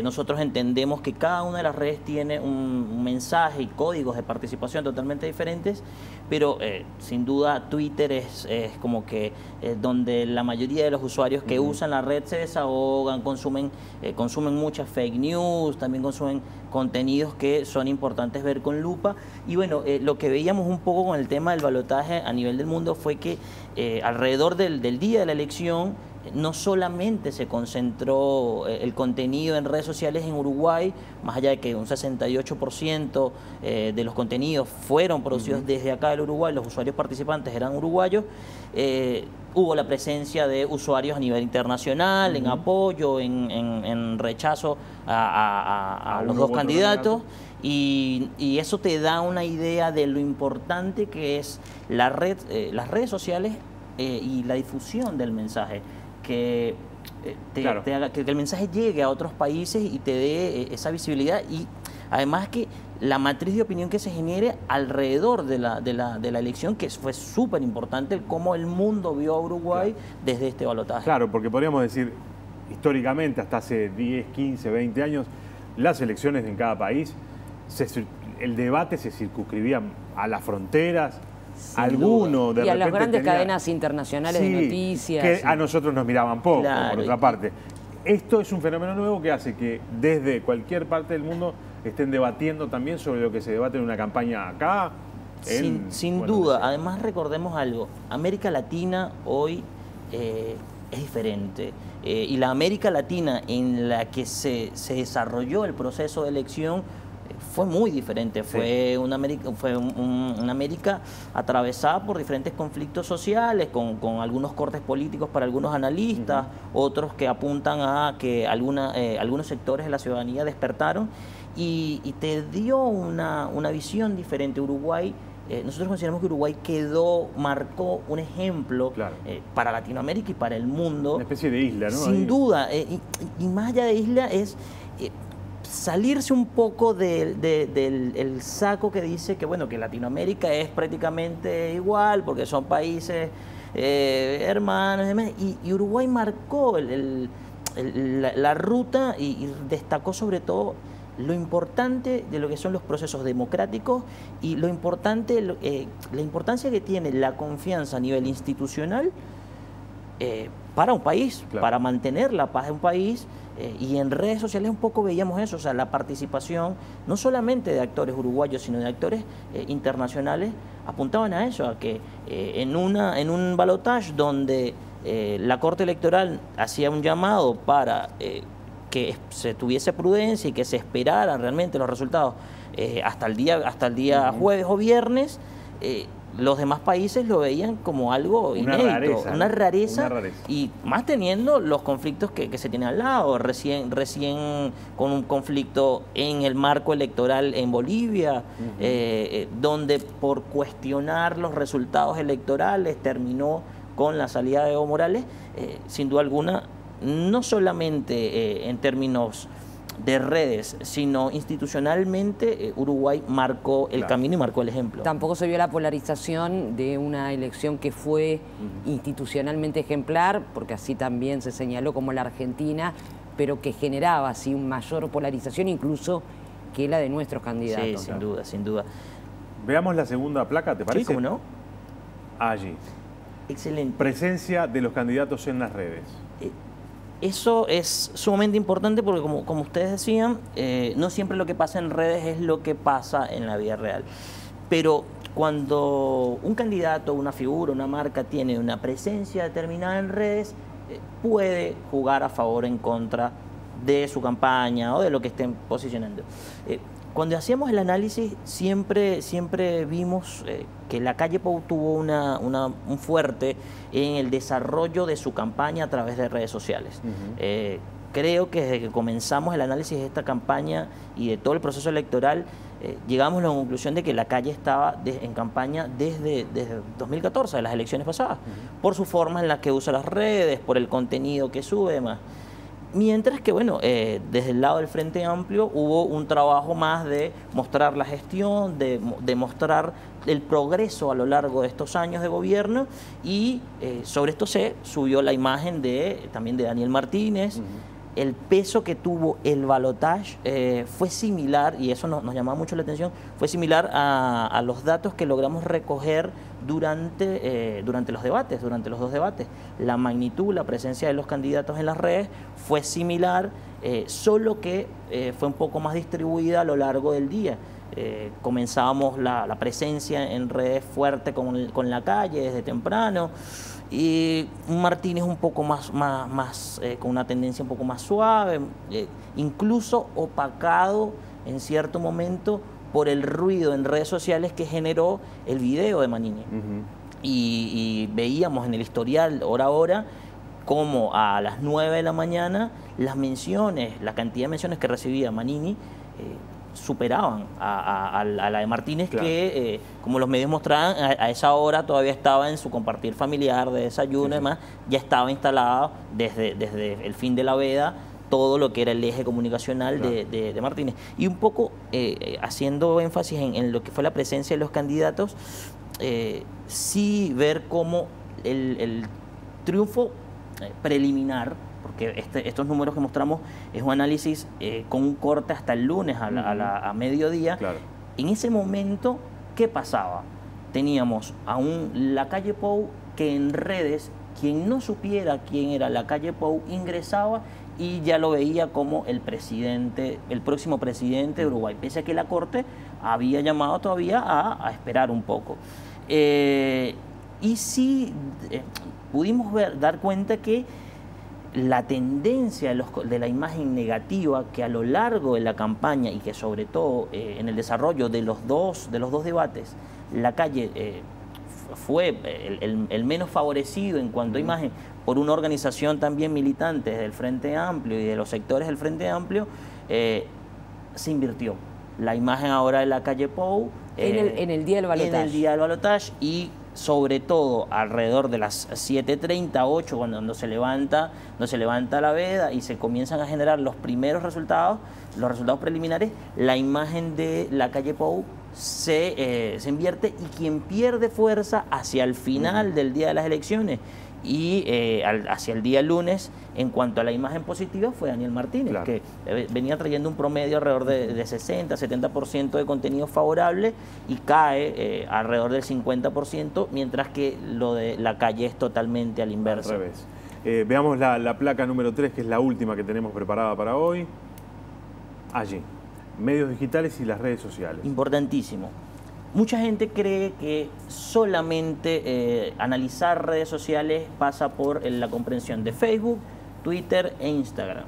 Nosotros entendemos que cada una de las redes tiene un mensaje y códigos de participación totalmente diferentes, pero sin duda Twitter es como que donde la mayoría de los usuarios que usan la red se desahogan, consumen muchas fake news, también consumen contenidos que son importantes ver con lupa. Y bueno, lo que veíamos un poco con el tema del balotaje a nivel del mundo fue que alrededor del día de la elección no solamente se concentró el contenido en redes sociales en Uruguay, más allá de que un 68% de los contenidos fueron producidos desde acá del Uruguay, los usuarios participantes eran uruguayos, hubo la presencia de usuarios a nivel internacional, en apoyo, en rechazo a los dos candidatos. Y eso te da una idea de lo importante que es las redes sociales y la difusión del mensaje. Que el mensaje llegue a otros países y te dé esa visibilidad, y además que la matriz de opinión que se genere alrededor de la elección, que fue súper importante cómo el mundo vio a Uruguay desde este balotaje. Claro, porque podríamos decir, históricamente, hasta hace 10, 15, 20 años, las elecciones en cada país, el debate se circunscribía a las fronteras, alguno de repente y a las grandes cadenas internacionales de noticias. Que a nosotros nos miraban poco, por otra parte. Esto es un fenómeno nuevo que hace que desde cualquier parte del mundo estén debatiendo también sobre lo que se debate en una campaña acá. Sin duda. Además, recordemos algo. América Latina hoy es diferente. Y la América Latina en la que se desarrolló el proceso de elección fue muy diferente, fue una América atravesada por diferentes conflictos sociales, con algunos cortes políticos para algunos analistas, otros que apuntan a que algunos sectores de la ciudadanía despertaron y te dio una visión diferente. Uruguay, nosotros consideramos que Uruguay marcó un ejemplo para Latinoamérica y para el mundo. Una especie de isla, ¿no? Sin duda, y más allá de isla es salirse un poco del saco que dice que bueno, que Latinoamérica es prácticamente igual porque son países hermanos y demás. Y Uruguay marcó la ruta y destacó sobre todo lo importante de lo que son los procesos democráticos y la importancia que tiene la confianza a nivel institucional para un país, claro, para mantener la paz de un país. Y en redes sociales un poco veíamos eso, o sea, la participación no solamente de actores uruguayos, sino de actores internacionales, apuntaban a eso, a que en un balotaje donde la Corte Electoral hacía un llamado para que se tuviese prudencia y que se esperaran realmente los resultados hasta el día jueves o viernes, los demás países lo veían como algo inédito, una rareza, y más teniendo los conflictos que se tienen al lado, recién con un conflicto en el marco electoral en Bolivia, donde por cuestionar los resultados electorales terminó con la salida de Evo Morales, sin duda alguna, no solamente en términos de redes, sino institucionalmente Uruguay marcó el camino y marcó el ejemplo. Tampoco se vio la polarización de una elección que fue institucionalmente ejemplar, porque así también se señaló como la Argentina, pero que generaba así una mayor polarización incluso que la de nuestros candidatos. Sí, sin duda, sin duda. Veamos la segunda placa, ¿te parece? Sí, ¿cómo no? Allí. Excelente. Presencia de los candidatos en las redes. Eso es sumamente importante porque, como ustedes decían, no siempre lo que pasa en redes es lo que pasa en la vida real. Pero cuando un candidato, una figura, una marca tiene una presencia determinada en redes, puede jugar a favor o en contra de su campaña o de lo que estén posicionando. Cuando hacíamos el análisis siempre vimos que la calle Pou tuvo un fuerte en el desarrollo de su campaña a través de redes sociales. Creo que desde que comenzamos el análisis de esta campaña y de todo el proceso electoral, llegamos a la conclusión de que la calle estaba en campaña desde 2014, de las elecciones pasadas, por su forma en la que usa las redes, por el contenido que sube y demás. Mientras que, bueno, desde el lado del Frente Amplio hubo un trabajo más de mostrar la gestión, de mostrar el progreso a lo largo de estos años de gobierno, y sobre esto se subió la imagen también de Daniel Martínez. El peso que tuvo el balotaje fue similar, y eso nos llamaba mucho la atención, fue similar a los datos que logramos recoger durante los debates, durante los dos debates. La magnitud, la presencia de los candidatos en las redes fue similar, solo que fue un poco más distribuida a lo largo del día. Comenzábamos la presencia en redes fuerte con la calle desde temprano, y Martínez un poco más con una tendencia un poco más suave, incluso opacado en cierto momento por el ruido en redes sociales que generó el video de Manini. Y veíamos en el historial hora a hora como a las 9 de la mañana la cantidad de menciones que recibía Manini superaban a la de Martínez, claro, que como los medios mostraban, a esa hora todavía estaba en su compartir familiar de desayuno y demás, ya estaba instalado desde el fin de la veda todo lo que era el eje comunicacional, claro, de Martínez. Y un poco haciendo énfasis en lo que fue la presencia de los candidatos, sí ver cómo el triunfo preliminar, porque estos números que mostramos es un análisis con un corte hasta el lunes a mediodía. Claro. En ese momento, ¿qué pasaba? Teníamos a la calle Pou que en redes, quien no supiera quién era la calle Pou, ingresaba y ya lo veía como el próximo presidente de Uruguay, pese a que la Corte había llamado todavía a esperar un poco. Y sí pudimos dar cuenta que la tendencia de la imagen negativa que a lo largo de la campaña y que sobre todo en el desarrollo de los dos debates, la calle fue el menos favorecido en cuanto a imagen por una organización también militante del Frente Amplio y de los sectores del Frente Amplio, se invirtió. La imagen ahora de la calle Pou en el día del balotaje. En el día del balotaje, y sobre todo alrededor de las 7:30, 8, cuando se levanta la veda y se comienzan a generar los primeros resultados, los resultados preliminares, la imagen de la calle Pou se invierte y quien pierde fuerza hacia el final del día de las elecciones y hacia el día lunes, en cuanto a la imagen positiva, fue Daniel Martínez, que venía trayendo un promedio alrededor de 60-70% de contenido favorable y cae alrededor del 50%, mientras que lo de la calle es totalmente al inverso. Al revés. Veamos la placa número 3, que es la última que tenemos preparada para hoy. Allí, medios digitales y las redes sociales. Importantísimo. Mucha gente cree que solamente analizar redes sociales pasa por la comprensión de Facebook, Twitter e Instagram.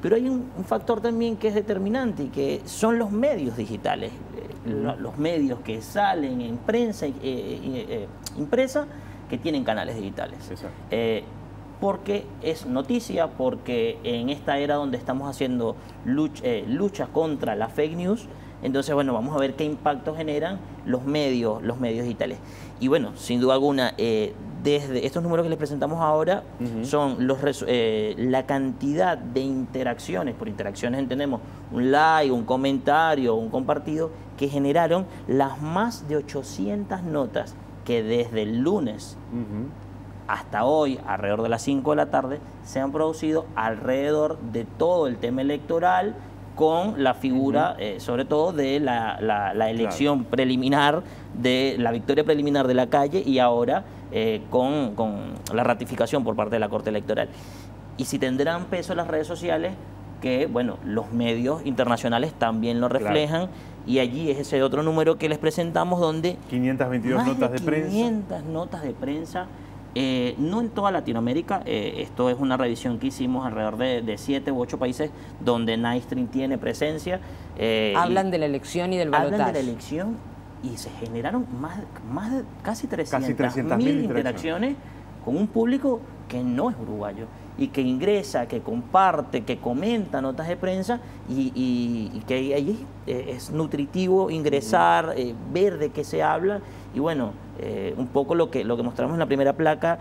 Pero hay un factor también que es determinante y que son los medios digitales. Los medios que salen en prensa impresa que tienen canales digitales. Porque es noticia, porque en esta era donde estamos haciendo lucha contra la fake news, entonces, bueno, vamos a ver qué impacto generan los medios digitales. Y bueno, sin duda alguna, desde estos números que les presentamos ahora, son la cantidad de interacciones, por interacciones entendemos un like, un comentario, un compartido, que generaron las más de 800 notas que desde el lunes hasta hoy, alrededor de las 5 de la tarde, se han producido alrededor de todo el tema electoral, con la figura, sobre todo, de la elección preliminar, de la victoria preliminar de la calle y ahora con la ratificación por parte de la Corte Electoral. Y si tendrán peso las redes sociales, que, bueno, los medios internacionales también lo reflejan, y allí es ese otro número que les presentamos donde 522 notas de prensa. 500 notas de prensa. No en toda Latinoamérica, esto es una revisión que hicimos alrededor de 7 u 8 países donde Nightstream tiene presencia. Hablan de la elección y del balotaje. Hablan de la elección y se generaron más de casi 300.000 interacciones con un público que no es uruguayo y que ingresa, que comparte, que comenta notas de prensa y que ahí es nutritivo ingresar, ver de qué se habla y bueno, un poco lo que mostramos en la primera placa,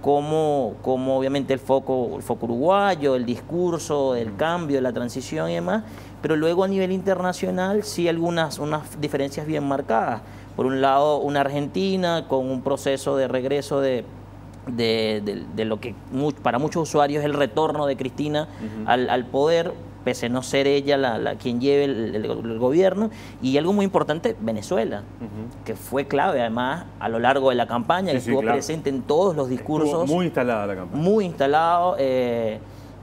cómo obviamente el foco uruguayo, el discurso, el cambio, la transición y demás, pero luego a nivel internacional sí unas diferencias bien marcadas. Por un lado, una Argentina con un proceso de regreso de lo que para muchos usuarios es el retorno de Cristina al poder, pese a no ser ella quien lleve el gobierno, y algo muy importante, Venezuela, que fue clave además a lo largo de la campaña, que estuvo presente en todos los discursos. Estuvo muy instalada la campaña. Muy instalado,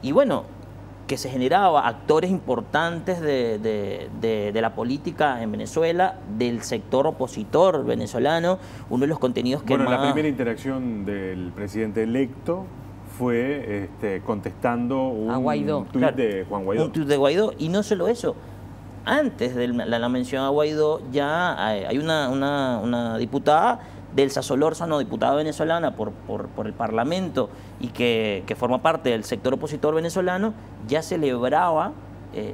y bueno, que se generaba actores importantes de la política en Venezuela, del sector opositor venezolano, uno de los contenidos que la primera interacción del presidente electo fue contestando un tuit de Juan Guaidó. Un tuit de Guaidó, y no solo eso, antes de la mención a Guaidó ya hay una diputada del Solórzano, diputada venezolana por el Parlamento y que forma parte del sector opositor venezolano, ya celebraba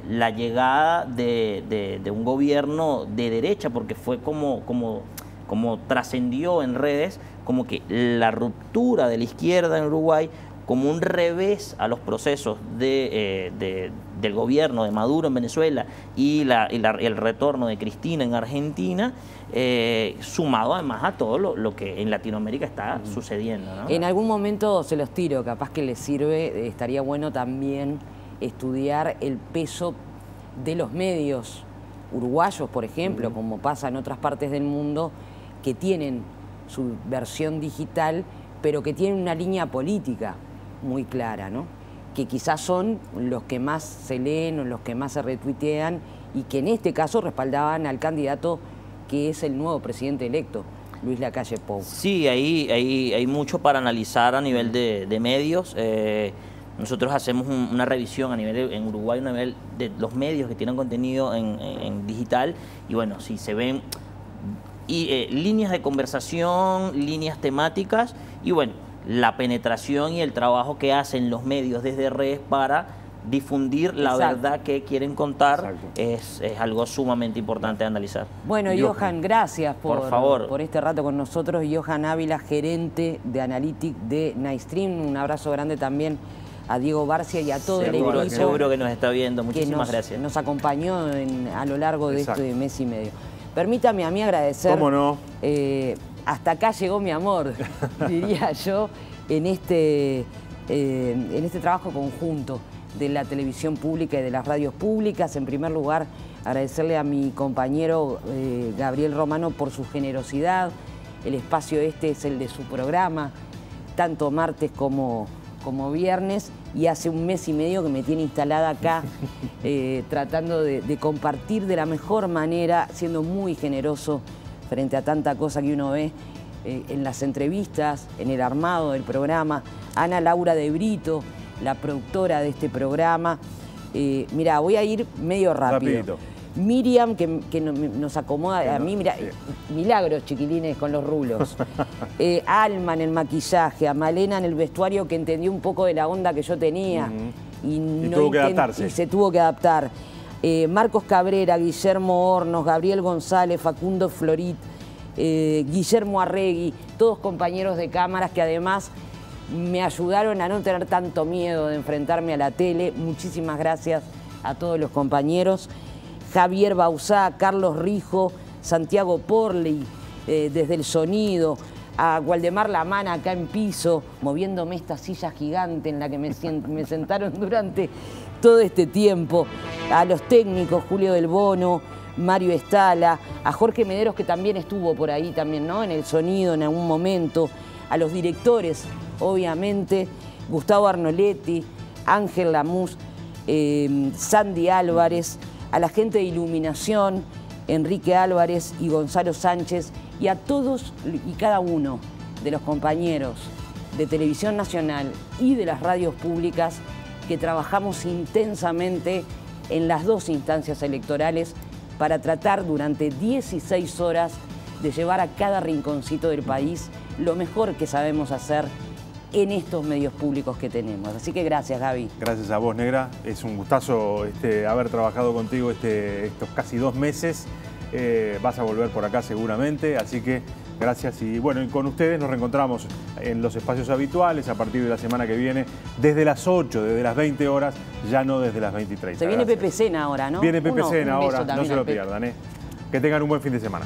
la llegada de un gobierno de derecha, porque fue como trascendió en redes, como que la ruptura de la izquierda en Uruguay, como un revés a los procesos del gobierno de Maduro en Venezuela y el retorno de Cristina en Argentina, sumado además a todo lo que en Latinoamérica está sucediendo, ¿no? En algún momento se los tiro, capaz que les sirve, estaría bueno también estudiar el peso de los medios uruguayos, por ejemplo, como pasa en otras partes del mundo, que tienen su versión digital, pero que tienen una línea política muy clara, ¿no? Que quizás son los que más se leen o los que más se retuitean y que en este caso respaldaban al candidato que es el nuevo presidente electo, Luis Lacalle Pou. Sí, hay mucho para analizar a nivel de medios. Nosotros hacemos una revisión a nivel en Uruguay, a nivel de los medios que tienen contenido en digital, y bueno, si se ven líneas de conversación, líneas temáticas, y bueno, la penetración y el trabajo que hacen los medios desde redes para difundir la verdad que quieren contar es algo sumamente importante de analizar. Bueno, Johan, gracias por este rato con nosotros. Johan Ávila, gerente de Analytics de Nightstream. Un abrazo grande también a Diego Barcia y a todo el equipo. Seguro que nos está viendo. Muchísimas gracias. Nos acompañó a lo largo de este mes y medio. Permítame a mí agradecer. ¿Cómo no? Hasta acá llegó mi amor, diría yo, en este trabajo conjunto de la televisión pública y de las radios públicas. En primer lugar, agradecerle a mi compañero Gabriel Romano por su generosidad. El espacio este es el de su programa, tanto martes como viernes, y hace un mes y medio que me tiene instalada acá, tratando de compartir de la mejor manera, siendo muy generoso frente a tanta cosa que uno ve en las entrevistas, en el armado del programa. Ana Laura de Brito, la productora de este programa. Mira, voy a ir medio rápido. Rapidito. Miriam, que nos acomoda a mí, mira, milagros, chiquilines, con los rulos. Alma en el maquillaje, a Malena en el vestuario, que entendió un poco de la onda que yo tenía. Y tuvo que adaptarse. Y se tuvo que adaptar. Marcos Cabrera, Guillermo Hornos, Gabriel González, Facundo Florit, Guillermo Arregui, todos compañeros de cámaras que además me ayudaron a no tener tanto miedo de enfrentarme a la tele. Muchísimas gracias a todos los compañeros. Javier Bauzá, Carlos Rijo, Santiago Porley, desde el sonido, a Waldemar Lamana acá en piso, moviéndome esta silla gigante en la que me sentaron durante todo este tiempo, a los técnicos, Julio Del Bono, Mario Estala, a Jorge Mederos, que también estuvo por ahí también, ¿no?, en el sonido en algún momento, a los directores, obviamente, Gustavo Arnoletti, Ángel Lamus, Sandy Álvarez, a la gente de iluminación, Enrique Álvarez y Gonzalo Sánchez, y a todos y cada uno de los compañeros de Televisión Nacional y de las radios públicas que trabajamos intensamente en las dos instancias electorales para tratar durante 16 horas de llevar a cada rinconcito del país lo mejor que sabemos hacer en estos medios públicos que tenemos. Así que gracias, Gaby. Gracias a vos, Negra. Es un gustazo haber trabajado contigo estos casi 2 meses. Vas a volver por acá seguramente, así que gracias. Y bueno, y con ustedes nos reencontramos en los espacios habituales a partir de la semana que viene, desde las 8, desde las 20 horas, ya no desde las 20:30. Se viene Pepe Sena ahora, ¿no? Viene Pepe Sena ahora, no se lo pierdan. Que tengan un buen fin de semana.